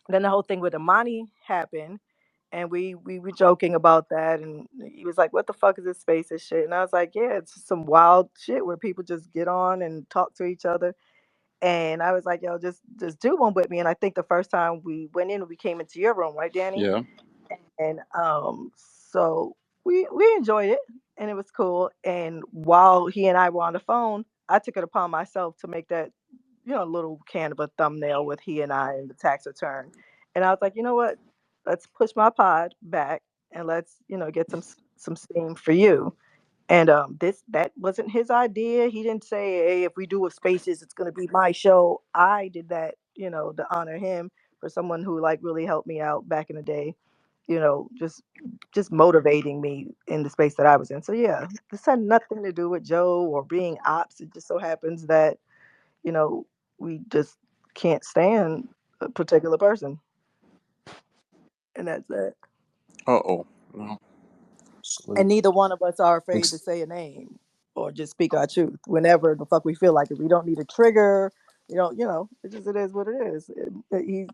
the whole thing with Amani happened, and we were joking about that, and he was like, "What the fuck is this space and shit?" And I was like, "Yeah, it's some wild shit where people just get on and talk to each other." And I was like, "Yo, just do one with me." And I think the first time we went in, we came into your room, right, Danny? Yeah. And so we enjoyed it, and it was cool. And while he and I were on the phone, I took it upon myself to make that little can of a thumbnail with he and I and the tax return. And I was like, you know what? Let's push my pod back and let's get some steam for you. And this that wasn't his idea. He didn't say, "Hey, if we do with spaces, it's gonna be my show." I did that, to honor him for someone who like really helped me out back in the day. Just motivating me in the space that I was in. So yeah, this had nothing to do with Joe or being ops. It just so happens that you know we just can't stand a particular person, and that's it. Uh oh. No. And Salute. neither one of us are afraid to Thanks. say a name or just speak our truth whenever the fuck we feel like it. We don't need a trigger. It is what it is. He's,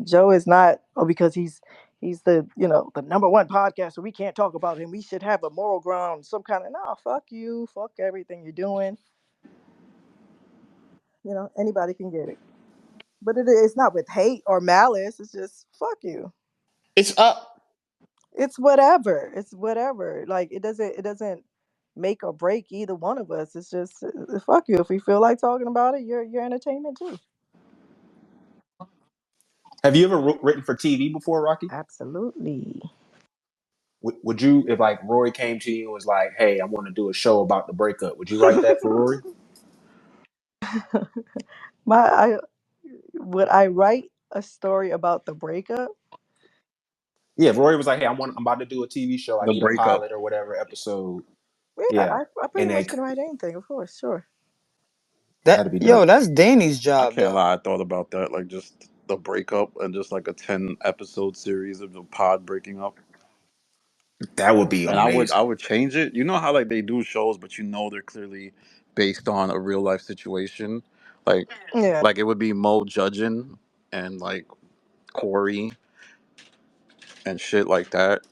Joe is not, oh, because he's the number one podcaster. We can't talk about him. We should have a moral ground, some kind of, no, fuck you, fuck everything you're doing. Anybody can get it. But it's not with hate or malice. It's just fuck you. It's up. It's whatever. It's whatever. Like it doesn't make or break either one of us. It's just fuck you. If we feel like talking about it, you're entertainment too. Have you ever written for TV before, Rocky? Absolutely. Would you, if like Rory came to you and was like, "Hey, I want to do a show about the breakup," would you write that for Rory? My I would I write a story about the breakup? Yeah, if Rory was like, "Hey, I'm about to do a TV show. I The need a breakup. pilot or whatever episode." Yeah, Yeah, I pretty and much like can write anything, of course, sure. that'd be dope. That's Danny's I job can't though. lie. I thought about that, like just the breakup and just like a 10 episode series of the pod breaking up. That would be And I amazing. would change it. You know how like they do shows, but you know they're clearly based on a real life situation. Like Yeah. like it would be Mo judging and like Corey and shit like that.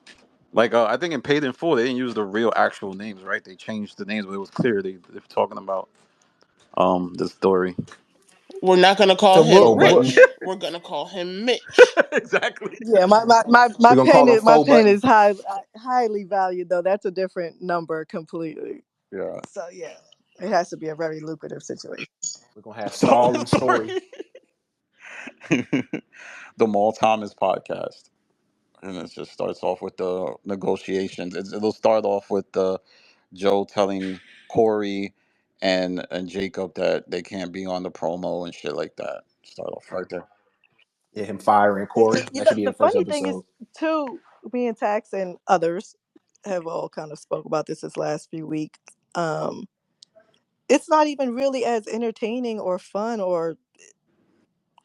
Like I think in Paid in Full they didn't use the real actual names, right? They changed the names, but it was clear they were talking about the story. We're not gonna call So him Faux what? button. Rich. We're gonna call him Mitch. Exactly. Yeah, my We're gonna call pen him Faux is button. highly valued though. That's a different number completely. Yeah. So yeah, it has to be a very lucrative situation. We're gonna have Stall Stolen and Story. story. The Maul Thomas podcast. And it just starts off with the negotiations. It'll start off with Joe telling Corey and Jacob that they can't be on the promo and shit like that. Start off right there. Yeah, him firing Corey. You That know, should be in the the first funny thing is, episode. too, me and Tax and others have all kind of spoke about this last few weeks. Um, it's not even really as entertaining or fun or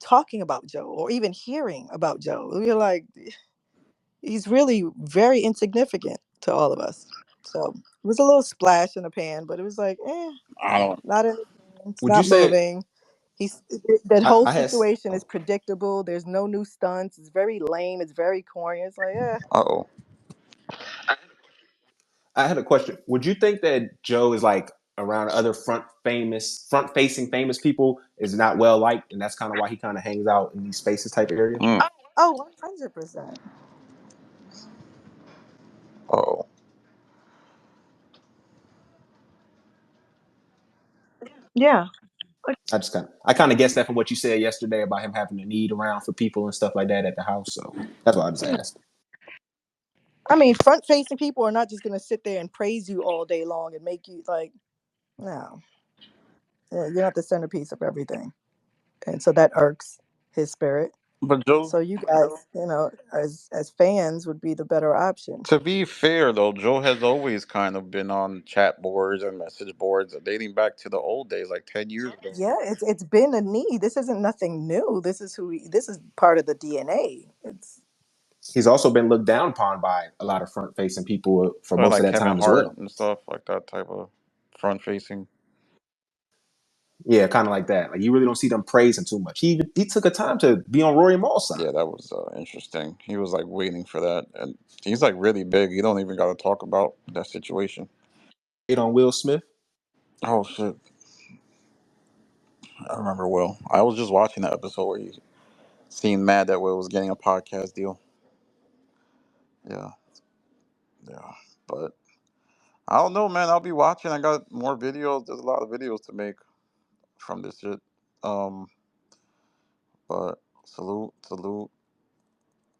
talking about Joe or even hearing about Joe. We're like, he's really very insignificant to all of us. So it was a little splash in the pan, but it was like, I don't. not entertaining. It's Would you not say moving. That whole I had situation is oh, predictable. There's no new stunts. It's very lame. It's very corny. It's like, Uh oh. I had a question. Would you think that Joe is like around other front facing famous people is not well liked, and that's kind of why he kind of hangs out in these spaces type areas? Mm. oh, 100%. Oh. Yeah. I kind of guessed that from what you said yesterday about him having a need around for people and stuff like that at the house. So that's why I just asked. I mean, front facing people are not just going to sit there and praise you all day long and make you like, no, yeah, you're not the centerpiece of everything. And so that irks his spirit. But Joe, So you guys, as fans, would be the better option. to be fair though, Joe has always kind of been on chat boards and message boards dating back to the old days, like 10 years ago. Yeah, it's been a need. This isn't nothing new. This is this is part of the DNA. It's He's also been looked down upon by a lot of front facing people for Or most of like that Kevin time as Hart well. and stuff like that type of front facing. Yeah, kind of like that. Like you really don't see them praising too much. He took a time to be on Rory Mall's side. Yeah, that was interesting. He was like waiting for that, and he's like really big. You don't even got to talk about that situation. Hit on Will Smith. Oh shit, I remember Will. I was just watching that episode where he seemed mad that Will was getting a podcast deal. Yeah, yeah, but I don't know, man. I'll be watching. I got more videos. There's a lot of videos to make from this shit. Um, but salute, salute.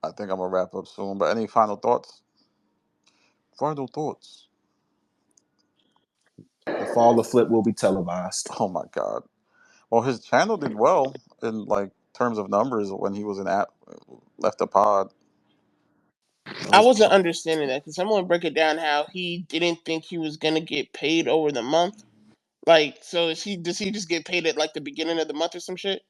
I think I'm gonna wrap up soon. But any final thoughts? Final thoughts. The fall of Flip will be televised. Oh my god. Well, his channel did well in like terms of numbers when he was in app left the pod. I His, wasn't understanding that. Can someone break it down how he didn't think he was gonna get paid over the month? Like, so does he just get paid at like the beginning of the month or some shit?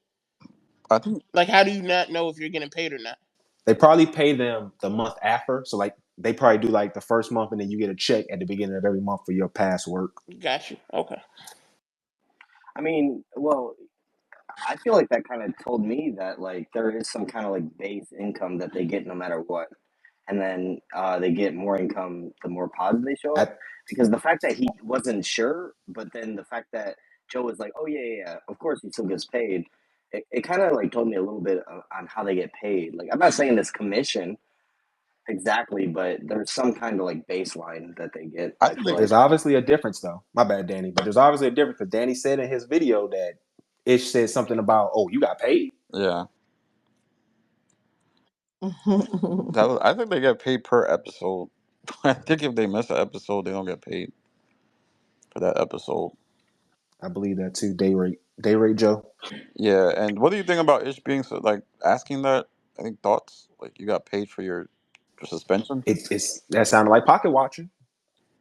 I think Like, how do you not know if you're getting paid or not? they probably pay them the month after. So like they probably do like the first month and then you get a check at the beginning of every month for your past work. Got you. Okay. I mean, well, I feel like that kind of told me that like there is some kind of like base income that they get no matter what, and then they get more income the more pods they show up. At, Because the fact that he wasn't sure, but then the fact that Joe was like, "Oh yeah, yeah, yeah, of course he still gets paid," it kind of like told me a little bit on how they get paid. Like I'm not saying it's commission exactly, but there's some kind of like baseline that they get. I I think feel they like. there's get obviously a difference though. My bad, Danny. But there's obviously a difference because Danny said in his video that Ish said something about, oh, you got paid? yeah. I think they get paid per episode. I think if they miss an episode, they don't get paid for that episode. I believe that too. Day rate Joe. Yeah, and what do you think about Ish being so like asking that? Any thoughts? Like you got paid for your suspension? It's that sounded like pocket watching.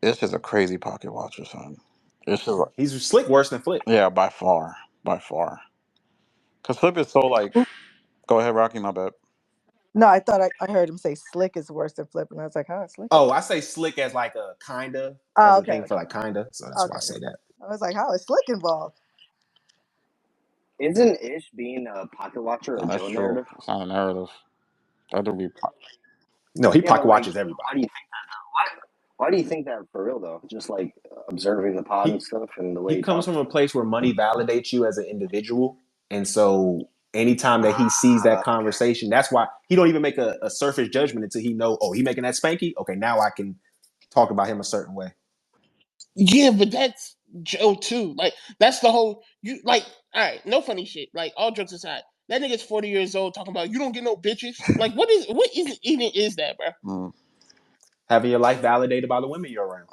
Ish is a crazy pocket watcher, son. Ish is like, He's slick worse than Flip. yeah, by far, by far. Cause Flip is so like, go ahead, Rocky, my bad. No, I heard him say slick is worse than flip, and I was like, how is slick? Oh, I say slick as like a kinda, as Oh, a okay, thing for okay, like kinda. So that's why I okay. say that. I was like, how is slick involved? Isn't Ish being a pocket watcher a And that's Joe true. narrative? It's not a narrative. That would be. No, he Yeah, pocket but like, watches why everybody. do you think that though? Why do you think that for real though? Just like observing the pod and He stuff and the way he he comes from talks. a place where money validates you as an individual, and so anytime that he sees that Okay. conversation, that's why he don't even make a surface judgment until he know, oh, he making that spanky. Okay, now I can talk about him a certain way. Yeah, but that's Joe too. Like that's the whole you like. All right, no funny shit. Like all jokes aside, that nigga's 40 years old talking about you don't get no bitches. Like what is even is that, bro? Mm. Having your life validated by the women you're around.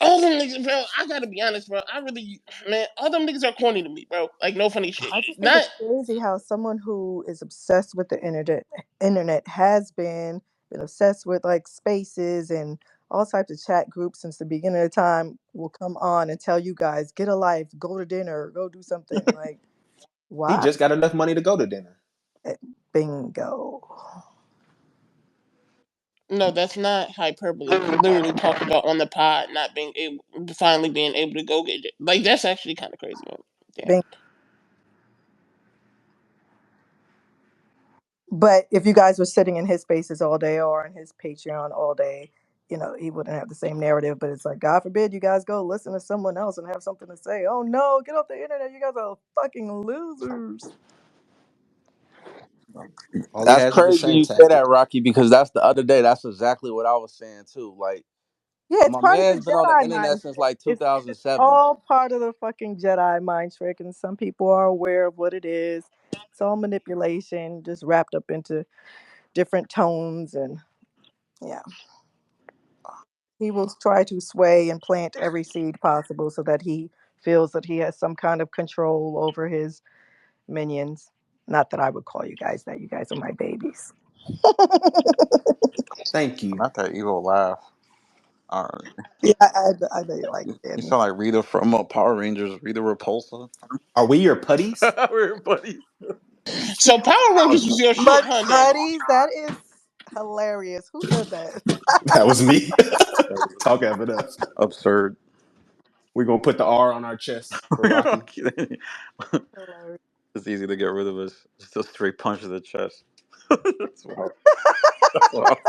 All them niggas, bro. I gotta be honest, bro. I really, man, all them niggas are corny to me, bro. Like no funny shit. I just think Not it's crazy how someone who is obsessed with the internet has been obsessed with like spaces and all types of chat groups since the beginning of time will come on and tell you guys get a life, go to dinner, go do something. Like He why? just got enough money to go to dinner. Bingo. no, that's not hyperbole. He literally talked about on the pod not being able, finally being able to go get it. Like that's actually kind of crazy, man. Damn. Bingo. But if you guys were sitting in his spaces all day or in his Patreon all day, he wouldn't have the same narrative. But it's like, God forbid you guys go listen to someone else and have something to say. Oh no, get off the internet. You guys are fucking losers. All he That's has is the crazy shank you say tactic. that, Rocky, because that's the other day. That's exactly what I was saying too. Like Yeah, it's my part of the man's been on the Jedi internet mind since trick. like It's 2007. all part of the fucking Jedi mind trick, and some people are aware of what it is. It's all manipulation, just wrapped up into different tones, and yeah. He will try to sway and plant every seed possible so that he feels that he has some kind of control over his minions. Not that I would call you guys that. You guys are my babies. Thank you. Not that evil laugh. Uh, Yeah, I know you like it, you Danny. sound like Rita from Power Rangers. Rita Repulsa. Are we your putties? We're buddies. So Power Rangers was your shit, But huh, Danny? putties, that is hilarious. Who said that? That was me. That was Talk it up. absurd. We're gonna put the R on our chest for Rocky. Hilarious. It's easy to get rid of us. Just a straight punch to the chest. That's wild. That's wild.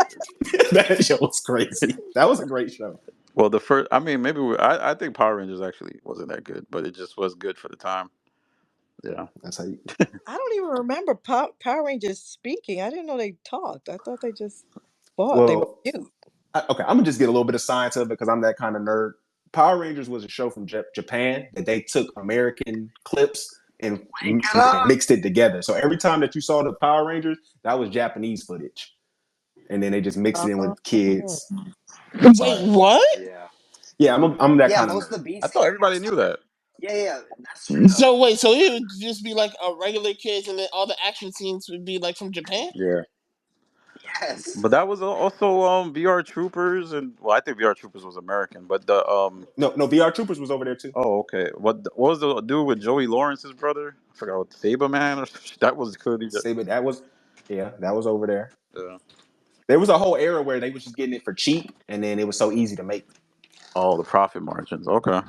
That show was crazy. That was a great show. Well, the first, I mean, maybe I think Power Rangers actually wasn't that good, but it just was good for the time. Yeah. That's how you. I don't even remember Power Rangers speaking. I didn't know they talked. I thought they just fought. They were Well, cute. okay, I'm gonna just get a little bit of science of it because I'm that kind of nerd. Power Rangers was a show from Japan that they took American clips and mixed it together. So every time that you saw the Power Rangers, that was Japanese footage, and then they just mixed it in with Oh. kids. Wait, Sorry. what? Yeah. Yeah, I'm that Yeah, kind of those nerd. the B I thought series. everybody knew that. Yeah, that's true though. So wait, so it would just be like a regular kids, and then all the action scenes would be like from Japan. Yeah. Yes. But that was also VR Troopers and well, I think VR Troopers was American, but the No, VR Troopers was over there too. oh okay. What was the dude with Joey Lawrence's brother? I forgot what Saber Man or that was clearly the, Say, but that was yeah, that was over there. yeah. There was a whole era where they was just getting it for cheap, and then it was so easy to make. Oh, the profit margins. Okay.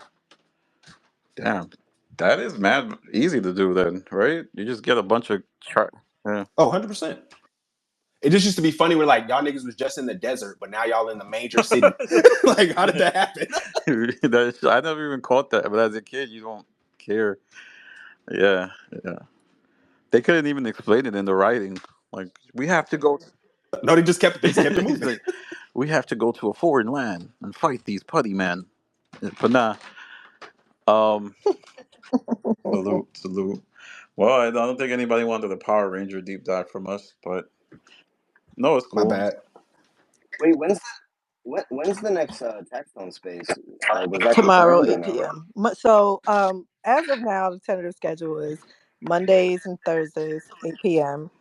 Damn. That is mad easy to do then, right? You just get a bunch of yeah. Oh, 100%. It just used to be funny where like y'all niggas was just in the desert, but now y'all in the major city. Like, how did that happen? I never even caught that, but as a kid, you don't care. Yeah, yeah. They couldn't even explain it in the writing. Like, we have to go. No, they just kept it He's moving. like, we have to go to a foreign land and fight these putty men. But nah, um, salute, salute. Well, I don't think anybody wanted the Power Ranger deep dive from us, but no, it's My cool. bad. Wait, when's the next Tax Stone Space? Was that Tomorrow, confirmed or 8 no? p.m. So, as of now, the tentative schedule is Mondays and Thursdays, 8 p.m.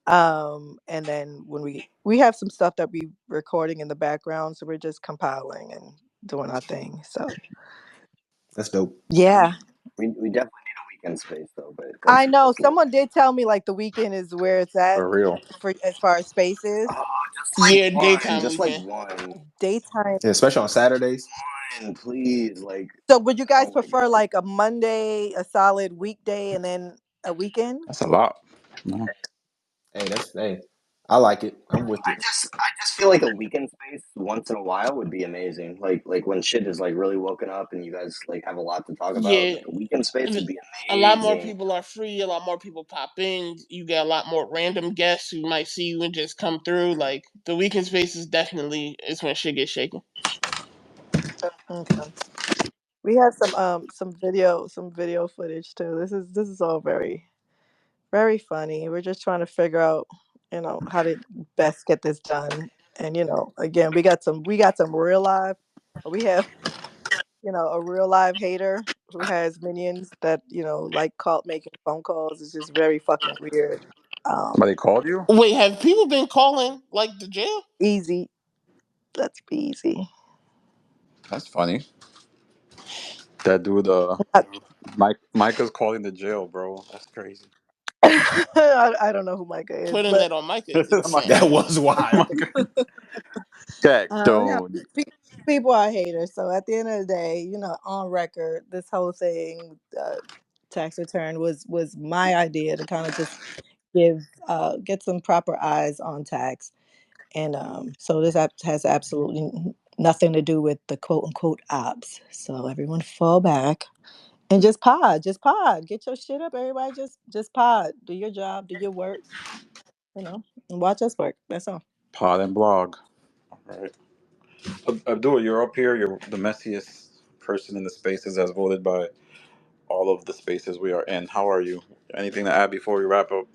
And then when we have some stuff that we recording in the background, so we're just compiling and doing our thing. So That's dope. yeah, We definitely need a weekend space though, but I that's know lit. someone did tell me like the weekend is where it's at For real. for as far as spaces. Oh, just like Yeah, one, daytime just like weekend. one, Daytime. Yeah, especially on Saturdays. one, please. Like, So would you guys oh my prefer god. like a Monday, a solid weekday, and then a weekend? That's a lot. No. Hey. I like it. I'm with it. I just feel like a weekend space once in a while would be amazing. Like when shit is like really woken up and you guys like have a lot to talk about. Yeah, Like a weekend space would be a lot more amazing. people are free. A lot more people pop in. You get a lot more random guests who might see you and just come through. Like the weekend space is definitely is when shit gets shaken. Okay. We have some video footage too. This is all very funny. We're just trying to figure out, how to best get this done. And again, we got some real live. We have a real live hater who has minions that like call making phone calls. It's just very fucking weird. Somebody called you? Wait, have people been calling like the jail? Easy. Let's be easy. That's funny. That dude, Micah's calling the jail, bro. That's crazy. I don't know who Micah is, Putting but that on Micah is Micah. That insane. was wild. Micah. Jack Yeah, Stone. people are haters. So at the end of the day, on record, this whole thing, tax return was my idea to kind of just get some proper eyes on tax, and so this has absolutely nothing to do with the quote unquote ops. So everyone fall back and just pod, get your shit up. Everybody just pod, do your job, do your work, and watch us work. That's all. Pod and blog. All right. Abdul, you're up here. You're the messiest person in the spaces as voted by all of the spaces we are in. How are you? Anything to add before we wrap up?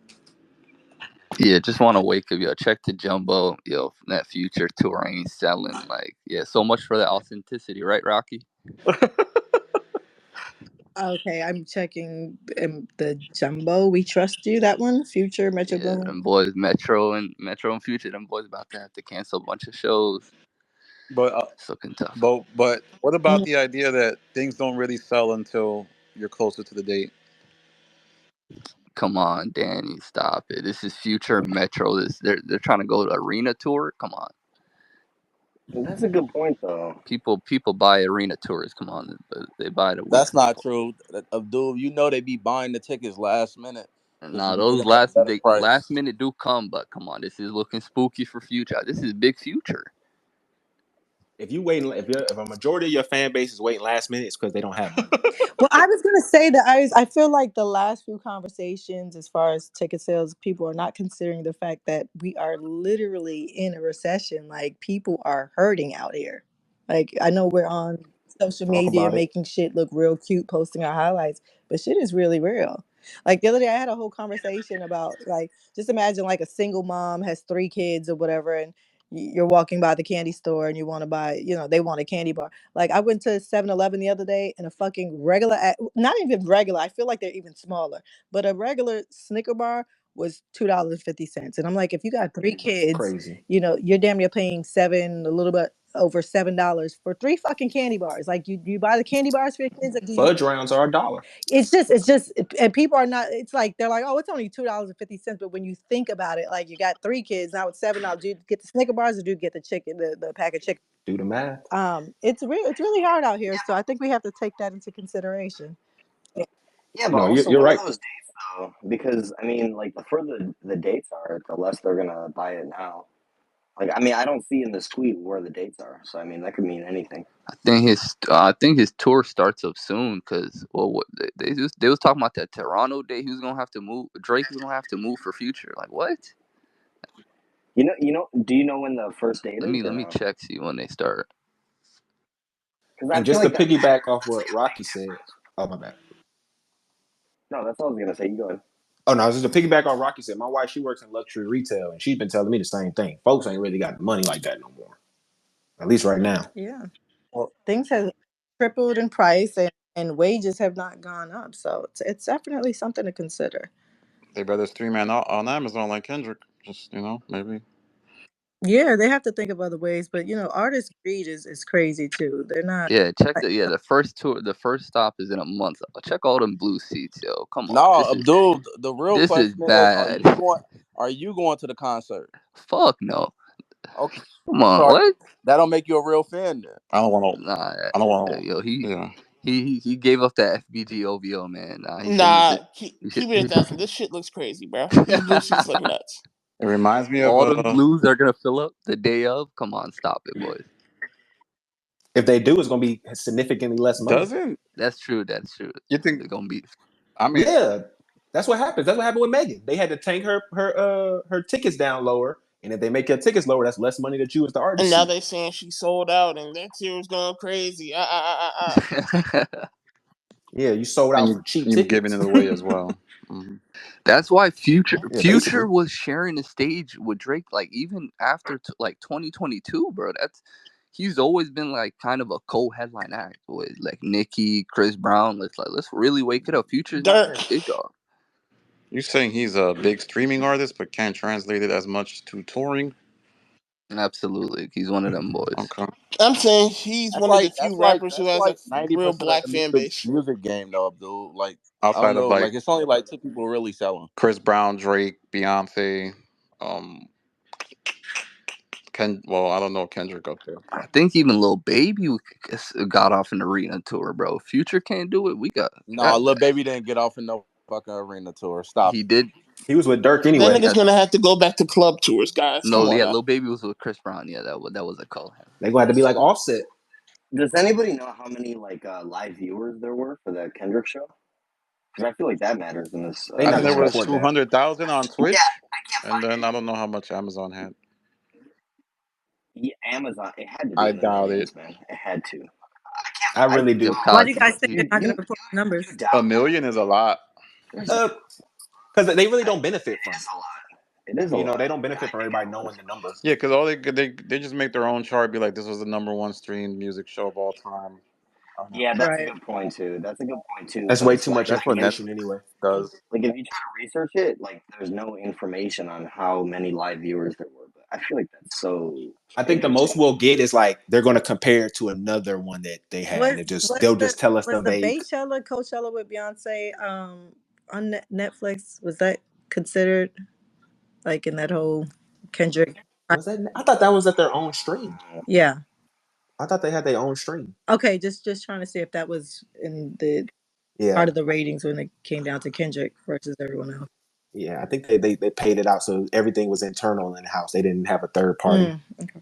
Yeah, just want to wake up, yo. Check the jumbo, yo. That future tour ain't selling. Like, yeah, so much for the authenticity, right, Rocky? Okay, I'm checking the jumbo. We trust you. That one, Future Metro Yeah, Boom. them boys, Metro and Future, them boys about to have to cancel a bunch of shows. But It's looking tough. but what about Mm. the idea that things don't really sell until you're closer to the date? Come on, Danny, stop it. This is Future Metro. They're trying to go to arena tour. Come on, That's a good point though. people buy arena tours. Come on, but they buy the That's weeks not before. true. Abdul, you know they be buying the tickets last minute And just to now get those it at a better last price. minute do come, but come on, this is looking spooky for Future. This is big Future. If a majority of your fan base is waiting last minute, it's because they don't have money. Well, I was gonna say that I feel like the last few conversations, as far as ticket sales, people are not considering the fact that we are literally in a recession. Like people are hurting out here. Like I know we're on social Talk media about it. making shit look real cute, posting our highlights, but shit is really real. Like the other day, I had a whole conversation about like just imagine like a single mom has 3 kids or whatever, and you're walking by the candy store and you want to buy, they want a candy bar. Like I went to 7-Eleven the other day and a fucking regular, not even regular. I feel like they're even smaller, but a regular Snicker bar was $2.50. And I'm like, if you got three It's kids, crazy. you're damn near paying a little bit over $7 for 3 fucking candy bars. Like you buy the candy bars for your kids, or do you? Fudge rounds are $1. And people are not. It's like they're like, oh, it's only $2.50. But when you think about it, like you got 3 kids now, it's $7. Do you get the Snicker bars or do you get the chicken, the pack of chicken? Do the math. It's really hard out here, so I think we have to take that into consideration. Yeah. Yeah, but No, also, you're what are right. those dates though? Because I mean, like the further the dates are, the less they're gonna buy it now. Like, I mean, I don't see in this tweet where the dates are, so I mean, that could mean anything. I think his tour starts up soon because they was talking about that Toronto day. He was gonna have to move. Drake was gonna have to move for Future. Like what? Do you know when the first date Let is me or let me no? check see when they start. Because I And feel just to like that's piggyback off like what a big Rocky said. difference. Oh my bad. No, that's all I was gonna say. You go ahead. Oh no, just to piggyback on Rocky said, my wife, she works in luxury retail, and she's been telling me the same thing. Folks ain't really got money like that no more. At least right now. Yeah, Well, things have tripled in price, and wages have not gone up. So it's definitely something to consider. they better stream on Amazon like Kendrick. Just maybe. Yeah, they have to think of other ways, but artist greed is crazy too. They're not. Yeah, check the first tour. The first stop is in a month. Check all them blue seats, yo. Come on, No, Abdul. The real this is question is, are bad. you going? Are you going to the concert? Fuck no. Okay, Come on, sorry. what? That don't make you a real fan, then. I don't want to. Nah, I don't want yo, to. Yeah. he gave up that FBG OVO, man. Nah, he shouldn't have Nah, been. He should. keep it 1,000. This shit looks crazy, bro. These blue seats look nuts. It reminds me of All them blues are gonna fill up the day of. Come on, stop it, boys. If they do, it's gonna be significantly less money. doesn't That's true. That's true. you think? They're gonna be. I mean, Yeah, that's what happens. That's what happened with Megan. They had to tank her tickets down lower, and if they make your tickets lower, that's less money that you as the And artist now see. they saying she sold out and that tier was going crazy. Yeah, you sold and out you for cheap you giving tickets. it away as well. Hmm. That's why Future Yeah, basically. Future was sharing the stage with Drake, like even after like 2022, bro. He's always been like kind of a co-headline act with like Nicki, Chris Brown. Let's really wake it up. Future's not Dirk. that big dog. You're saying he's a big streaming artist, but can't translate it as much to touring. Absolutely, he's one of them boys. Okay. I'm saying he's That's one of like the few rappers who has a 90% real of black the fan music base. music game, though, Abdul. Like I don't Outside of know, like like it's only like two people really selling. Chris Brown, Drake, Beyonce, um, Well, I don't know Kendrick up there. I think even Lil Baby got off an arena tour, bro. Future can't do it. We got No, that. Lil Baby didn't get off in no fucking arena tour. Stop He it. did. He was with Dirk That anyway. nigga's gonna have to go back to club tours, guys. No, Come on yeah, now. Lil Baby was with Chris Brown. Yeah, that was a call. They gonna have to be like Offset. Does anybody know how many like live viewers there were for the Kendrick show? Because I feel like that matters in this They I not think there gonna was discussion. report that. 200,000 on Yeah, Twitch, I can't and find then it. I don't know how much Amazon had. Yeah, Amazon. It had to be I in the doubt it. millions, man. It had to. I I really Yo, do. Why Kyle, do you guys think they're you, not going to report the you numbers? doubt A that? million is a lot. There's Because they really don't benefit it from is it. a lot. It is a They lot. don't Yeah, I benefit from think everybody it knowing was. the number. Yeah, because all they just make their own chart, be like, this was the number one streamed music show of all time. I don't know. Yeah, that's a Right. good point too. That's a good point too. That's But way it's too like much That's what information Netflix anyway. does. if you try to research it, like there's no information on how many live viewers there were. But I feel like that's so I think the most interesting. we'll get is like they're gonna compare it to another one that they had, and Was they'll just tell us was the the vague. Coachella with Beyonce on Netflix? Was that considered like in that whole Kendrick? Was that? I thought that was at their own stream. Yeah. I thought they had their own stream. Okay, just trying to see if that was in the Yeah, part of the ratings when it came down to Kendrick versus everyone else. yeah. I think they paid it out, so everything was internal in the house. They didn't have a third party. Okay.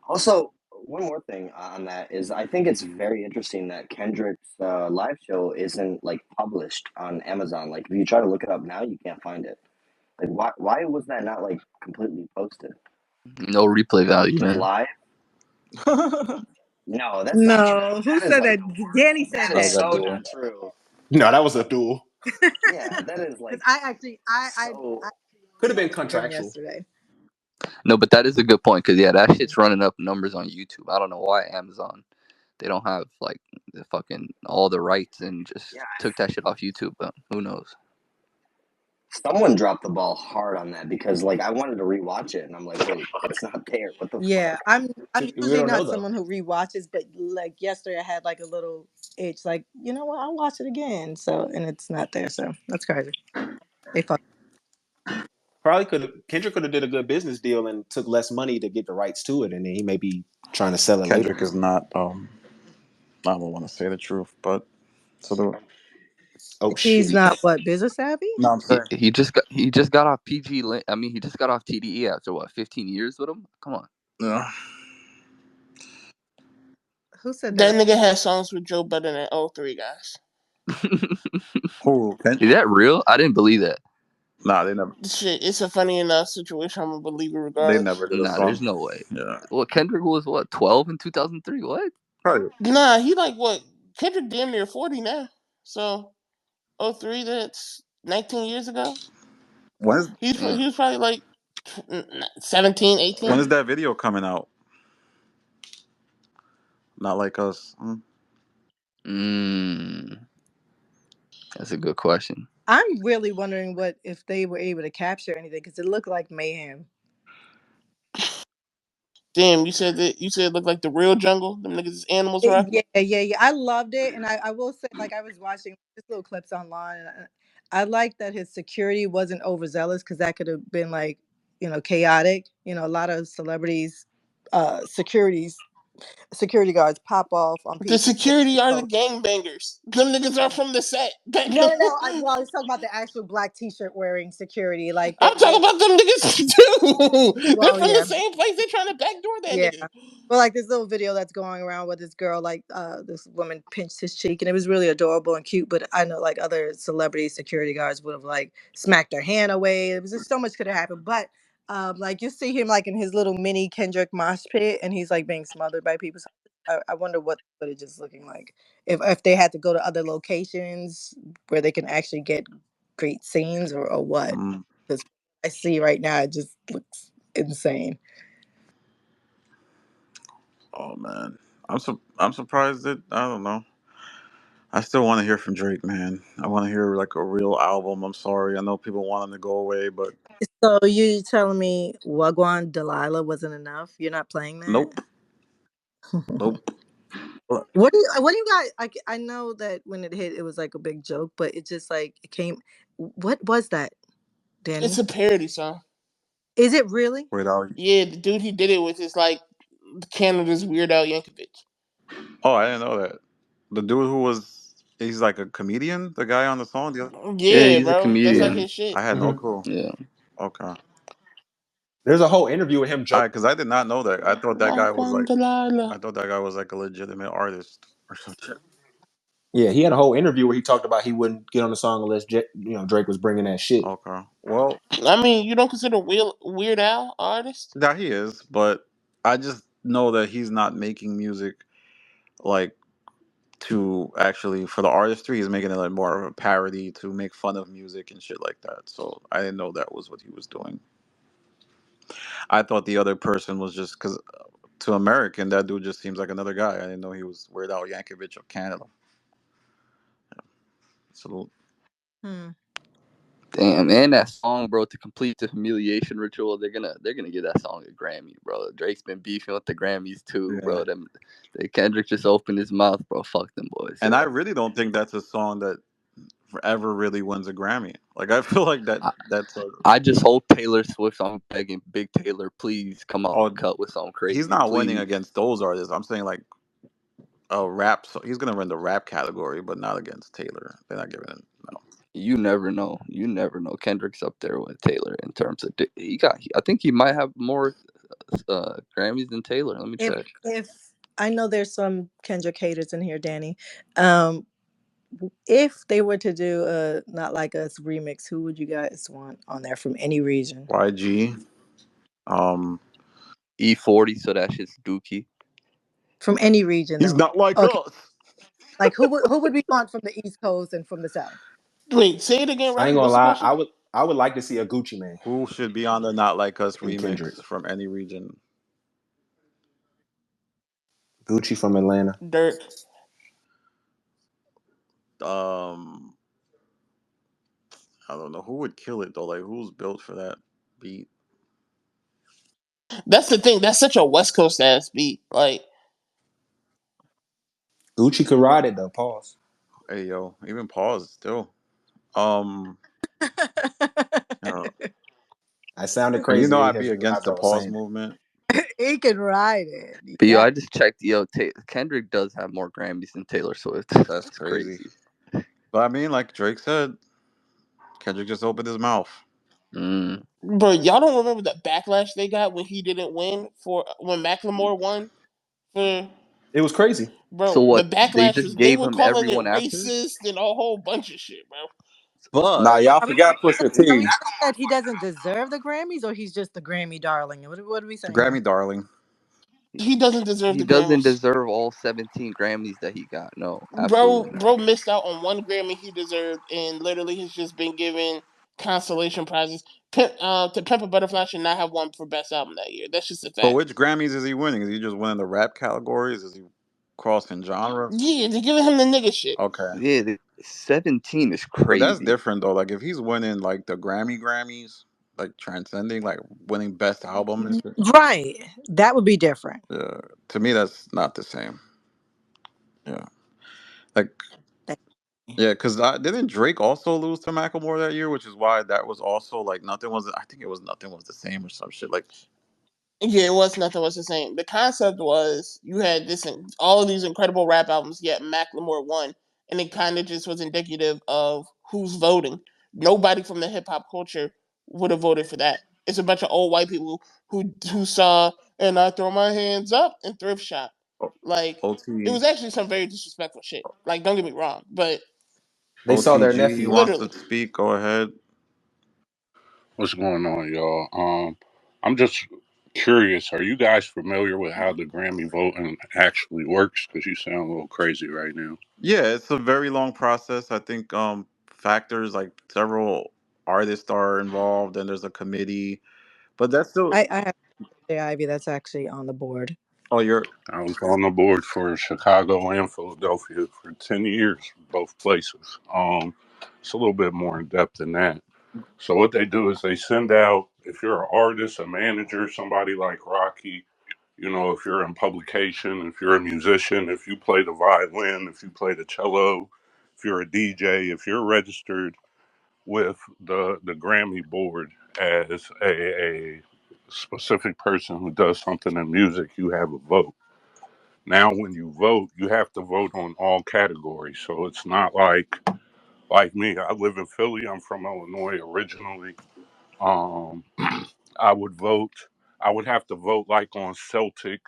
Also, one more thing on that is I think it's very interesting that Kendrick's live show isn't like published on Amazon. Like if you try to look it up now, you can't find it. Like why was that not like completely posted? no replay value, Just man. live? No, that's not true. No, who That is said like that? Danny said that That is was that. that so duel. not true. No, that was a duel. Yeah, that is like Because I actually so. I Could have been watched him contractual. yesterday. No, but that is a good point because yeah, that shit's running up numbers on YouTube. I don't know why Amazon they don't have like the fucking all the rights and just Yeah, took that shit off YouTube. But who knows? someone dropped the ball hard on that because like I wanted to rewatch it and I'm like, wait, it's not there. What the fuck? Yeah, I'm See, we usually don't know not though. someone who rewatches, but like yesterday I had like a little itch, like you know what, I'll watch it again. So and it's not there, so that's crazy. They fuck. Probably could have. Kendrick could have did a good business deal and took less money to get the rights to it, and then he may be trying to sell it later. Kendrick is not. I don't want to say the truth, but so the. Oh He's shit! not what, business savvy? No, I'm saying He just got off PG. I mean, he just got off TDE after what 15 years with him. Come on. yeah. Who said That that? nigga had songs with Joe Budden and O3, guys. Who? Is that real? I didn't believe that. Nah, they never. Shit, it's a funny enough situation. I'm gonna believe it They regardless. never did a Nah, song. there's no way. Yeah. Well, Kendrick was what 12 in 2003. What? Probably. Nah, he like what? Kendrick damn near 40 now. So 03. That's 19 years ago. When is He was probably like 17, when 18. is that video coming out? Not like us. Mm, that's a good question. I'm really wondering what if they were able to capture anything because it looked like mayhem. Damn, you said it looked like the real jungle. Them niggas is animals rocking. Yeah. I loved it, and I will say, like, I was watching just little clips online, and I like that his security wasn't overzealous because that could have been like, chaotic. A lot of celebrities, security guards pop off on The people. security are the gangbangers. Them niggas are from the set. No. I was talking about the actual black T-shirt wearing security, like I'm they. talking about them niggas too. They're Well, from the yeah, same place. They're trying to backdoor that yeah. nigga. Well, like this little video that's going around with this girl, like this woman pinched his cheek, and it was really adorable and cute. But I know like other celebrity security guards would have like smacked her hand away. It was just so much could have happened. But like you see him like in his little mini Kendrick mosh pit, and he's like being smothered by people. So I wonder what footage is looking like if they had to go to other locations where they can actually get great scenes or what. Mm. Because I see right now, it just looks insane. Oh man, I'm surprised that I don't know. I still want to hear from Drake, man. I want to hear like a real album. I'm sorry, I know people want him to go away, but So you telling me Wagwan Delilah wasn't enough? You're not playing that? nope, nope. Well, What do you got? I know that when it hit, it was like a big joke, but it just like it came. What was that, It's Danny? a parody song. Is it really? Wait, out. Yeah, the dude he did it with is like Canada's Weird Al Yankovic. Oh, I didn't know that. The dude who was he's like a comedian. The guy on the song. Yeah, Yeah, he's a bro. That's like comedian. his shit. I had no Hmm. clue. Yeah. Okay. There's a whole interview with him All joking. right, because I did not know that. I thought that guy was Wagwan like Delilah. I thought that guy was like a legitimate artist or something. Yeah, he had a whole interview where he talked about he wouldn't get on the song unless Drake was bringing that shit. Okay. Well, I mean, you don't consider Weird Al artist? that he is, but I just know that he's not making music like to actually for the artistry. He's making it like more of a parody to make fun of music and shit like that. So I didn't know that was what he was doing. I thought the other person was just because to American that dude just seems like another guy. I didn't know he was Weird Al Yankovic of Canada. So Hmm. Damn, and that song, bro, to complete the humiliation ritual, they're gonna give that song a Grammy, bro. Drake's been beefing with the Grammys too, yeah, bro. Kendrick just opened his mouth, bro. Fuck them boys. and I really don't think that's a song that ever really wins a Grammy. Like I feel like I, that's a I just hope Taylor Swift. I'm begging Big Taylor, please come out oh and cut with something he's crazy, not winning please. against those artists. I'm saying like a rap. So he's gonna win the rap category, but not against Taylor. They're not giving him no. You never know. You never know. Kendrick's up there with Taylor in terms of I think he might have more Grammys than Taylor. Let me If check. if I know there's some Kendrick haters in here, Danny. Um, if they were to do a Not Like Us remix, who would you guys want on there from any region? YG. Um, E40, so that shit's Dookie. From any region, he's though. not like Okay, us. like who would we want from the East Coast and from the South? Wait, say it again, I ain't Rocky. gonna What's the lie, question? I would like to see a Gucci Man Who should be on the Not Like Us and Kendrick. remix from any region? Gucci from Atlanta. Dirk. Um, I don't know who would kill it though. Like who's built for that beat? That's the thing. That's such a West Coast ass beat. Like, Gucci could ride it though. Pause. Hey yo, even pause still. Um, you know, I sounded and you crazy. know He I'd be hasn't against realized the I was pause saying it. movement. He can ride it. But yo, Yeah. I just checked. Yo, Kendrick does have more Grammys than Taylor Swift. That's That's crazy. crazy. But I mean, like Drake said, Kendrick just opened his mouth. Mm. bro, y'all don't remember the backlash they got when he didn't win for when Macklemore won for It was crazy. So bro. The what? They backlash just was they gave were him calling it everyone after. racist and a whole bunch of shit, bro. Nah, But y'all Are we forgot Pusha are we T. saying that he doesn't deserve the Grammys, or he's just the Grammy darling? What are we saying here? Grammy darling. He doesn't deserve He the doesn't Grammys. deserve all 17 Grammys that he got. No, Bro, absolutely not. bro missed out on one Grammy he deserved, and literally he's just been given consolation prizes. To Pimp a Butterfly should not have won for Best Album that year. That's just a But fact. which Grammys is he winning? Is he just winning the rap categories? Is he crossing genres? Yeah, they're giving him the nigga shit. Okay. Yeah, 17 is But that's crazy. different though. Like if he's winning like the Grammys, like transcending, like winning best album and shit. Right. That would be different. Yeah. To me that's not the same. Yeah. Like That- yeah, because didn't Drake also lose to Macklemore that year, which is why that was also like nothing was. I think it was nothing was the same or some shit. Like Yeah, it was nothing was the same. The concept was you had all of these incredible rap albums, yet Macklemore won, and it kind of just was indicative of who's voting. Nobody from the hip hop culture would have voted for that. It's a bunch of old white people who saw and I throw my hands up and thrift shop. Like it OT was actually some very disrespectful shit. Like don't get me wrong, but They saw their OTG nephew. wants to literally, speak. Go ahead. What's going on, y'all? I'm just curious. Are you guys familiar with how the Grammy voting actually works? Because you sound a little crazy right now. Yeah, it's a very long process. I think factors like several artists are involved, and there's a committee. But that's still. I have the Ivy that's actually on the board. Oh, you're. I was on the board for Chicago and Philadelphia for 10 years, both places. It's a little bit more in depth than that. So what they do is they send out, if you're an artist, a manager, somebody like Rocky, if you're in publication, if you're a musician, if you play the violin, if you play the cello, if you're a DJ, if you're registered with the Grammy board as a specific person who does something in music, you have a vote. Now, when you vote, you have to vote on all categories. So it's not like me. I live in Philly. I'm from Illinois originally. Um, I would vote. I would have to vote like on Celtic,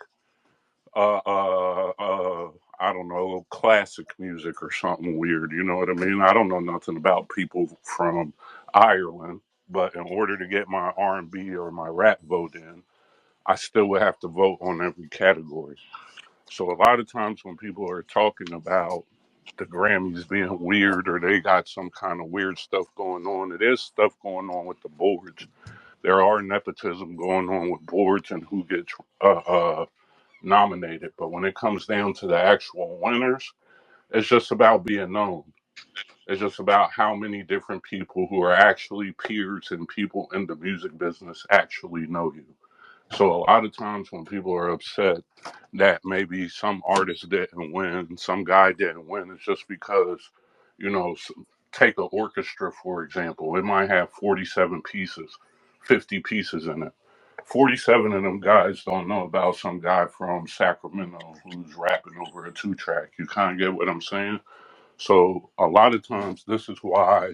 uh, uh, uh, I don't know, classic music or something weird. You know what I mean? I don't know nothing about people from Ireland, but in order to get my R&B or my rap vote in, I still would have to vote on every category. So a lot of times when people are talking about the Grammys being weird or they got some kind of weird stuff going on, it is stuff going on with the boards. There are nepotism going on with boards and who gets nominated. But when it comes down to the actual winners, it's just about being known. It's just about how many different people who are actually peers and people in the music business actually know you. So a lot of times when people are upset that maybe some artist didn't win, some guy didn't win, it's just because, you know, take an orchestra for example. It might have 47 pieces, 50 pieces in it. 47 of them guys don't know about some guy from Sacramento who's rapping over a two track. You kind of get what I'm saying? So a lot of times this is why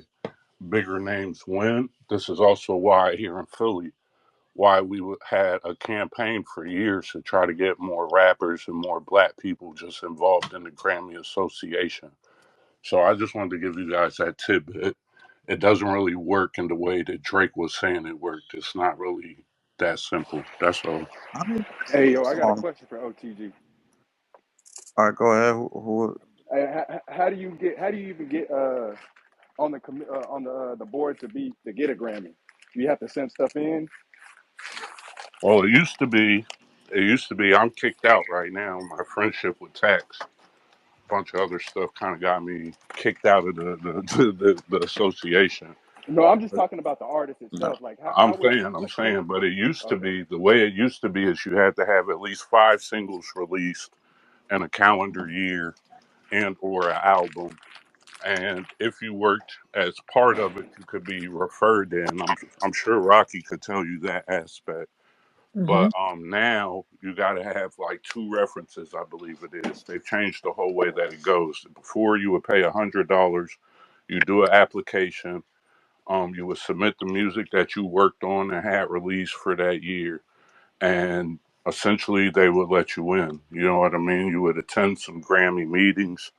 bigger names win. This is also why here in Philly why had a campaign for years to try to get more rappers and more black people just involved in the Grammy Association. So I just wanted to give you guys that tidbit. It doesn't really work in the way that Drake was saying it worked. It's not really that simple. That's all. I mean, Hey, yo, I got a um, question for OTG. all right, go ahead. Who? Hey, how do you even get on the board to get a Grammy? Do you have to send stuff in? Well, it used to be. I'm kicked out right now. My friendship with Tax, a bunch of other stuff, kind of got me kicked out of the association. No, I'm just talking about the artist No. itself. Like I'm how would saying, I'm a Grammy? saying, but it used to Okay. be the way it used to be is you had to have at least five singles released in a calendar year and or an album. And if you worked as part of it, you could be referred in. I'm sure Rocky could tell you that aspect. Hmm. But now you got to have like two references, I believe it is. They've changed the whole way that it goes. Before you would pay $100, you do an application, you would submit the music that you worked on and had released for that year, and essentially they would let you in. You know what I mean? You would attend some Grammy meetings,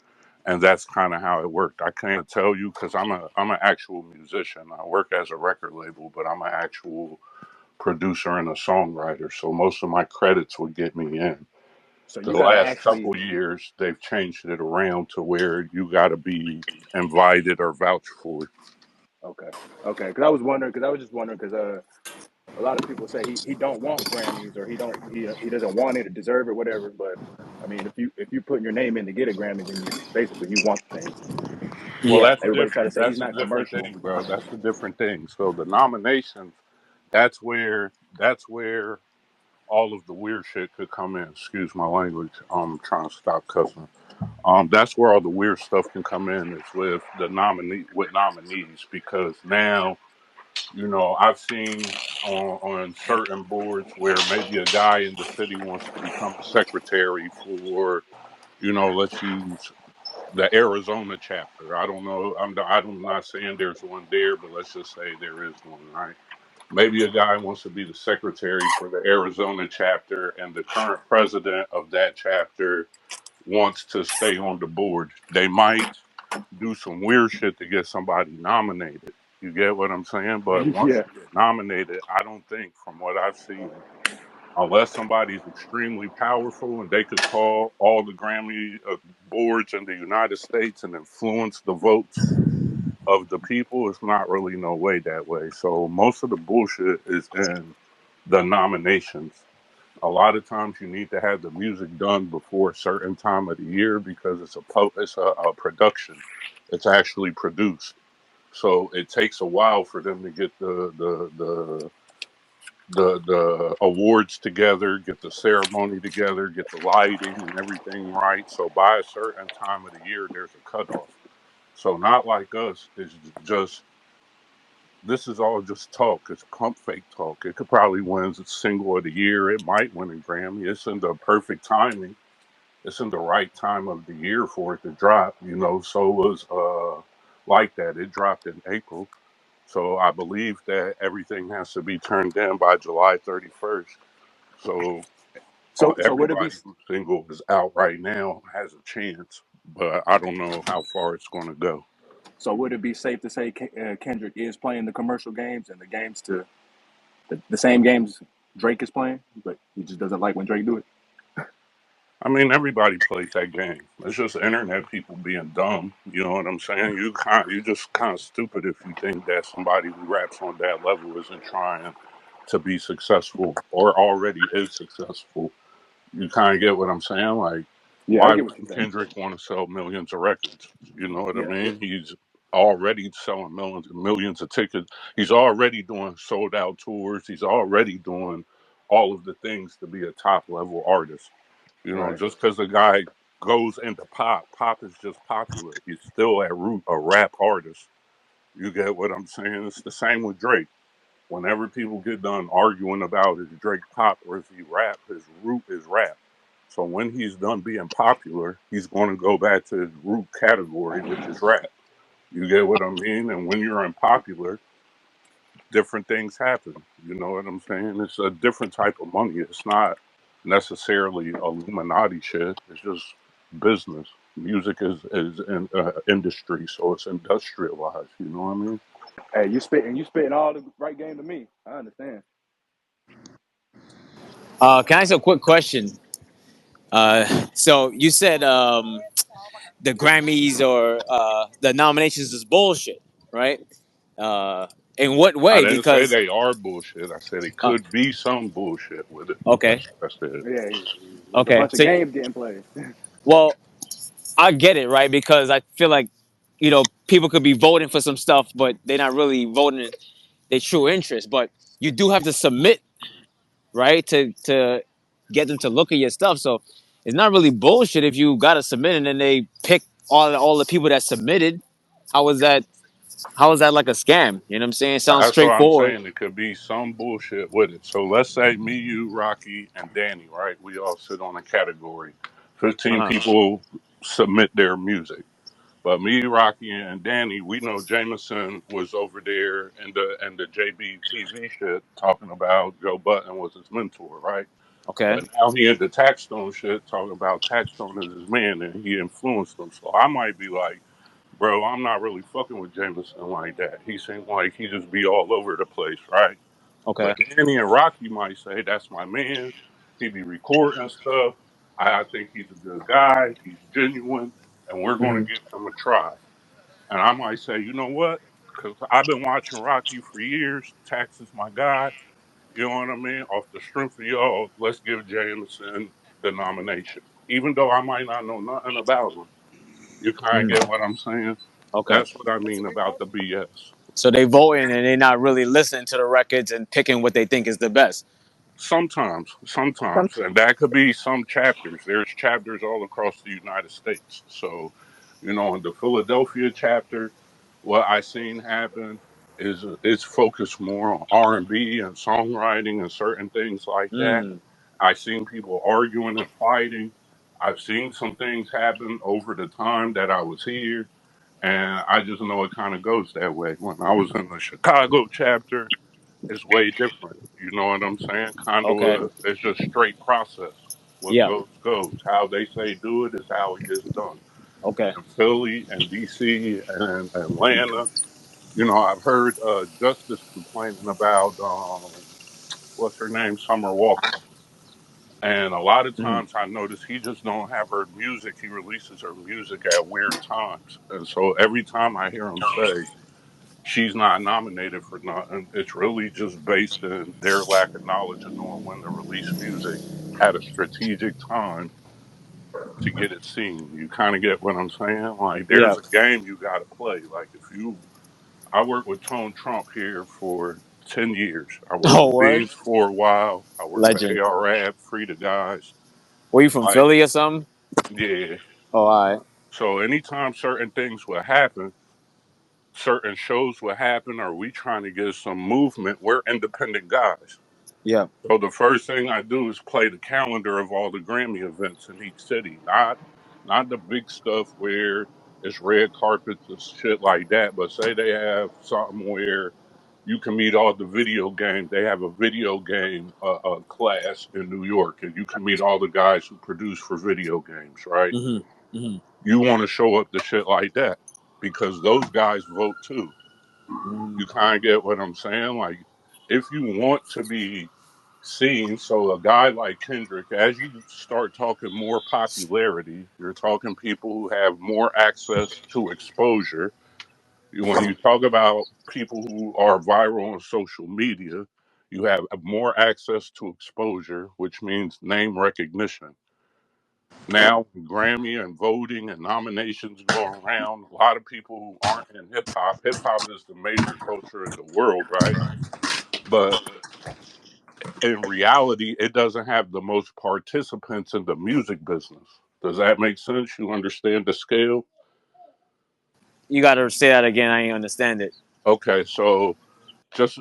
and that's kind of how it worked. I can't tell you because I'm an actual musician. I work as a record label, but I'm an actual producer and a songwriter. So most of my credits would get me in. So The you gotta last actually couple years, they've changed it around to where you got to be invited or vouch for. okay, okay. Because I was wondering, because I was just wondering, because a lot of people say he don't want Grammys or he doesn't want it or deserve it, whatever. But I mean, if you put your name in to get a Grammy, then you basically you want the thing. Well, Yeah. Everybody try to say he's that's a not different commercial. thing, bro. That's a different thing. So the nominations, that's where all of the weird shit could come in. Excuse my language. I'm trying to stop cussing. That's where all the weird stuff can come in is with the nominees because now I've seen on certain boards where maybe a guy in the city wants to become a secretary for let's use the Arizona chapter. I don't know. I'm not saying there's one there, but let's just say there is one, right? Maybe a guy wants to be the secretary for the Arizona chapter, and the current president of that chapter wants to stay on the board. They might do some weird shit to get somebody nominated. You get what I'm saying? But once Yeah. you get nominated, I don't think, from what I've seen, unless somebody's extremely powerful and they could call all the Grammy boards in the United States and influence the votes of the people, it's not really no way that way. So most of the bullshit is in the nominations. A lot of times you need to have the music done before a certain time of the year because it's a production. It's actually produced. So it takes a while for them to get the awards together, get the ceremony together, get the lighting and everything right. So by a certain time of the year, there's a cutoff. So not like us, it's just this is all just talk. It's pump fake talk. It could probably win a single of the year. It might win a Grammy. It's in the perfect timing. It's in the right time of the year for it to drop. So it was like that. It dropped in April. So I believe that everything has to be turned in by July 31st. So So would it be everybody whose single is out right now has a chance, but I don't know how far it's going to go. safe to say Kendrick is playing the commercial games and the games to the same games Drake is playing, but he just doesn't like when Drake do it? I mean, everybody plays that game. It's just internet people being dumb. You know what I'm saying? You just kind of stupid if you think that somebody who raps on that level isn't trying to be successful or already is successful. You kind of get what I'm saying? Like, Yeah, I why get what you're wouldn't saying. Kendrick want to sell millions of records? You know what I Yeah, mean? He's already selling millions and millions of tickets. He's already doing sold out tours. He's already doing all of the things to be a top level artist. right. Just because a guy goes into pop is just popular. He's still at root a rap artist. You get what I'm saying? It's the same with Drake. Whenever people get done arguing about is Drake pop or is he rap, his root is rap. So when he's done being popular, he's going to go back to his root category, which is rap. You get what I mean? And when you're unpopular, different things happen. You know what I'm saying? It's a different type of money. It's not necessarily Illuminati shit. It's just business. Music is an industry, so it's industrialized. You know what I mean? Hey, you spitting all the right game to me. I understand. Can I ask a quick question? So you said the Grammys or the nominations is bullshit, right? Uh, in what I way? didn't say Because they are bullshit. I said it uh, could be some bullshit with it. okay, That's what I said. Yeah, there's a okay. bunch of So games getting played. well, I get it, right? Because I feel like people could be voting for some stuff, but they're not really voting in their true interest. But you do have to submit, right, to get them to look at your stuff. So it's not really bullshit if you got to submit and then they pick all the people that submitted. How was that? How is that like a scam? You know what I'm saying? It sounds That's what I'm straightforward. saying. It could be some bullshit with it. So let's say me, you, Rocky, and Danny, right? We all sit on a category. 15 Uh-huh. people submit their music. But me, Rocky, and Danny, we know Jameson was over there in the JB TV shit talking about Joe Button was his mentor, right? Okay. But now he in the Taxstone shit talking about Taxstone as his man and he influenced him. So I might be like, bro, I'm not really fucking with Jameson like that. He seemed like he just be all over the place, right? Okay. But Danny and Rocky might say, that's my man. He be recording stuff. I think he's a good guy. He's genuine. And we're going Hmm. to give him a try. And I might say, you know what? Because I've been watching Rocky for years. Tax is my guy. You know what I mean? Off the strength of y'all, let's give Jameson the nomination. Even though I might not know nothing about him. You kind of Hmm. get what I'm saying? Okay. That's what I mean about the BS. So they voting and they're not really listening to the records and picking what they think is the best. Sometimes, and that could be some chapters. There's chapters all across the United States. So, in the Philadelphia chapter, what I seen happen is it's focused more on R&B and songwriting and certain things like that. Mm. I seen people arguing and fighting. I've seen some things happen over the time that I was here, and I just know it kind of goes that way. When I was in the Chicago chapter, it's way different. You know what I'm saying? Kind of Okay. it's just straight process. What Yeah. goes goes. How they say do it is how it gets done. Okay. In Philly and DC and Atlanta, I've heard Justice complaining about what's her name, Summer Walker. And a lot of Hmm. times I notice he just don't have her music. He releases her music at weird times. And so every time I hear him say she's not nominated for nothing. It's really just based in their lack of knowledge of knowing when to release music at a strategic time to get it seen. You kind of get what I'm saying? Like, Yeah. there's a game you got to play. Like, I worked with Tone Trump here for 10 years. I worked Oh, with word. Beans for a while. I worked with Legend. ARAB, Free the Guys. Were you from Like, Philly or something? yeah. Oh, all right. So anytime certain things would happen, certain shows would happen, or we trying to get some movement, we're independent guys. Yeah. So the first thing I do is play the calendar of all the Grammy events in each city, not the big stuff where it's red carpets and shit like that. But say they have something where you can meet all the video games. They have a video game class in New York, and you can meet all the guys who produce for video games. Right? Hmm. Hmm. You want to show up to shit like that because those guys vote too. You kind of get what I'm saying? Like, if you want to be seen, so a guy like Kendrick, as you start talking more popularity, you're talking people who have more access to exposure. When you talk about people who are viral on social media, you have more access to exposure, which means name recognition. Now, Grammy and voting and nominations go around. A lot of people who aren't in hip hop. Hip hop is the major culture in the world, right? But in reality, it doesn't have the most participants in the music business. Does that make sense? You understand the scale? You got to say that again. I ain't understand it. Okay, so just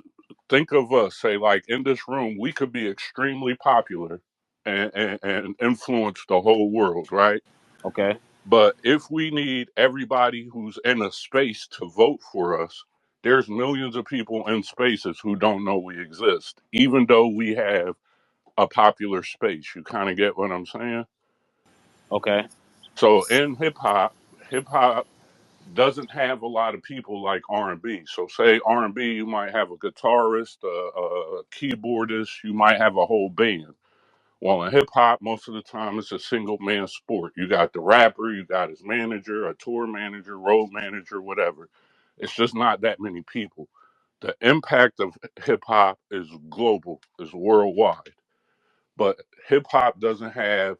think of us, say, like in this room, we could be extremely popular and influence the whole world, right? Okay. But if we need everybody who's in a space to vote for us, there's millions of people in spaces who don't know we exist, even though we have a popular space. You kind of get what I'm saying? Okay. So in hip hop doesn't have a lot of people like R&B. So say R&B, you might have a guitarist, a keyboardist, you might have a whole band. Well, in hip hop, most of the time it's a single man sport. You got the rapper, you got his manager, a tour manager, road manager, whatever. It's just not that many people. The impact of hip hop is global, is worldwide. But hip hop doesn't have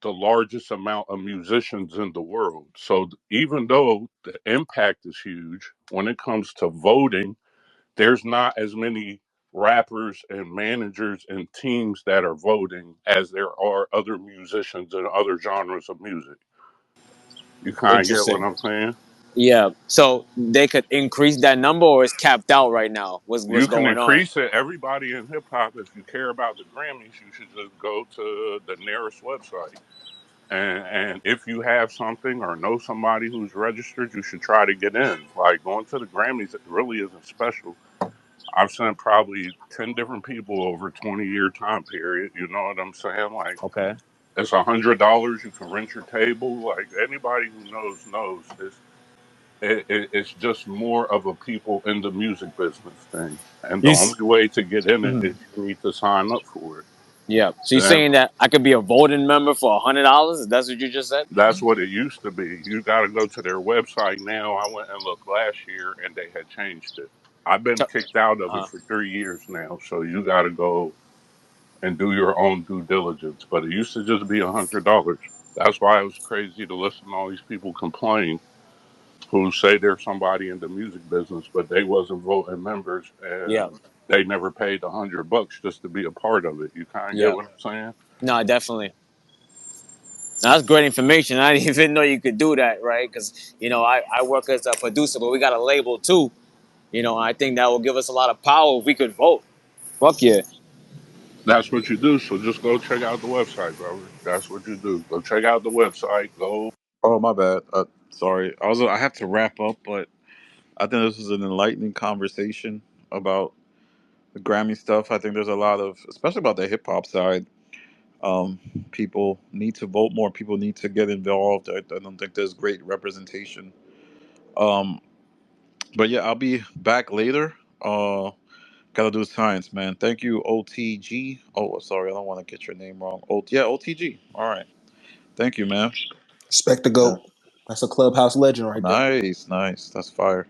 the largest amount of musicians in the world. So even though the impact is huge, when it comes to voting, there's not as many rappers and managers and teams that are voting as there are other musicians and other genres of music. You kind of get what Interesting. I'm saying? Yeah. So they could increase that number, or it's capped out right now. What's You can going on? increase it. Everybody in hip hop, if you care about the Grammys, you should just go to the nearest website. And if you have something or know somebody who's registered, you should try to get in. Like going to the Grammys, it really isn't special. I've sent probably 10 different people over a 20-year time period. You know what I'm saying? Like, Okay. it's $100. You can rent your table. Like, anybody who knows knows. It's just more of a people in the music business thing, and the You, only way to get in it mhm. is you need to sign up for it. Yeah. So you're Then saying that I could be a voting member for $100? That's what you just said? that's what it used to be. You got to go to their website now. I went and looked last year, and they had changed it. I've been kicked out of it Uh, for 3 years now, so you got to go and do your own due diligence. But it used to just be $100. That's why it was crazy to listen to all these people complain who say they're somebody in the music business, but they wasn't voting members yeah. and they never paid $100 just to be a part of it. You kind of get Yeah. what I'm saying? No, definitely. Now, that's great information. I didn't even know you could do that, right? Because, I work as a producer, but we got a label too. I think that will give us a lot of power if we could vote. Fuck yeah. That's what you do. So just go check out the website, brother. That's what you do. Go check out the website. Go. Oh, my bad. Sorry. I have to wrap up, but I think this was an enlightening conversation about the Grammy stuff. I think there's a lot of, especially about the hip hop side. Um, People need to vote more. People need to get involved. I don't think there's great representation. Um, but yeah, I'll be back later. Gotta do science, man. Thank you, OTG. Oh, sorry, I don't want to get your name wrong. Yeah, OTG. All right. Thank you, man. Respect the Yeah. goat. That's a clubhouse legend right there. Nice, nice. That's fire.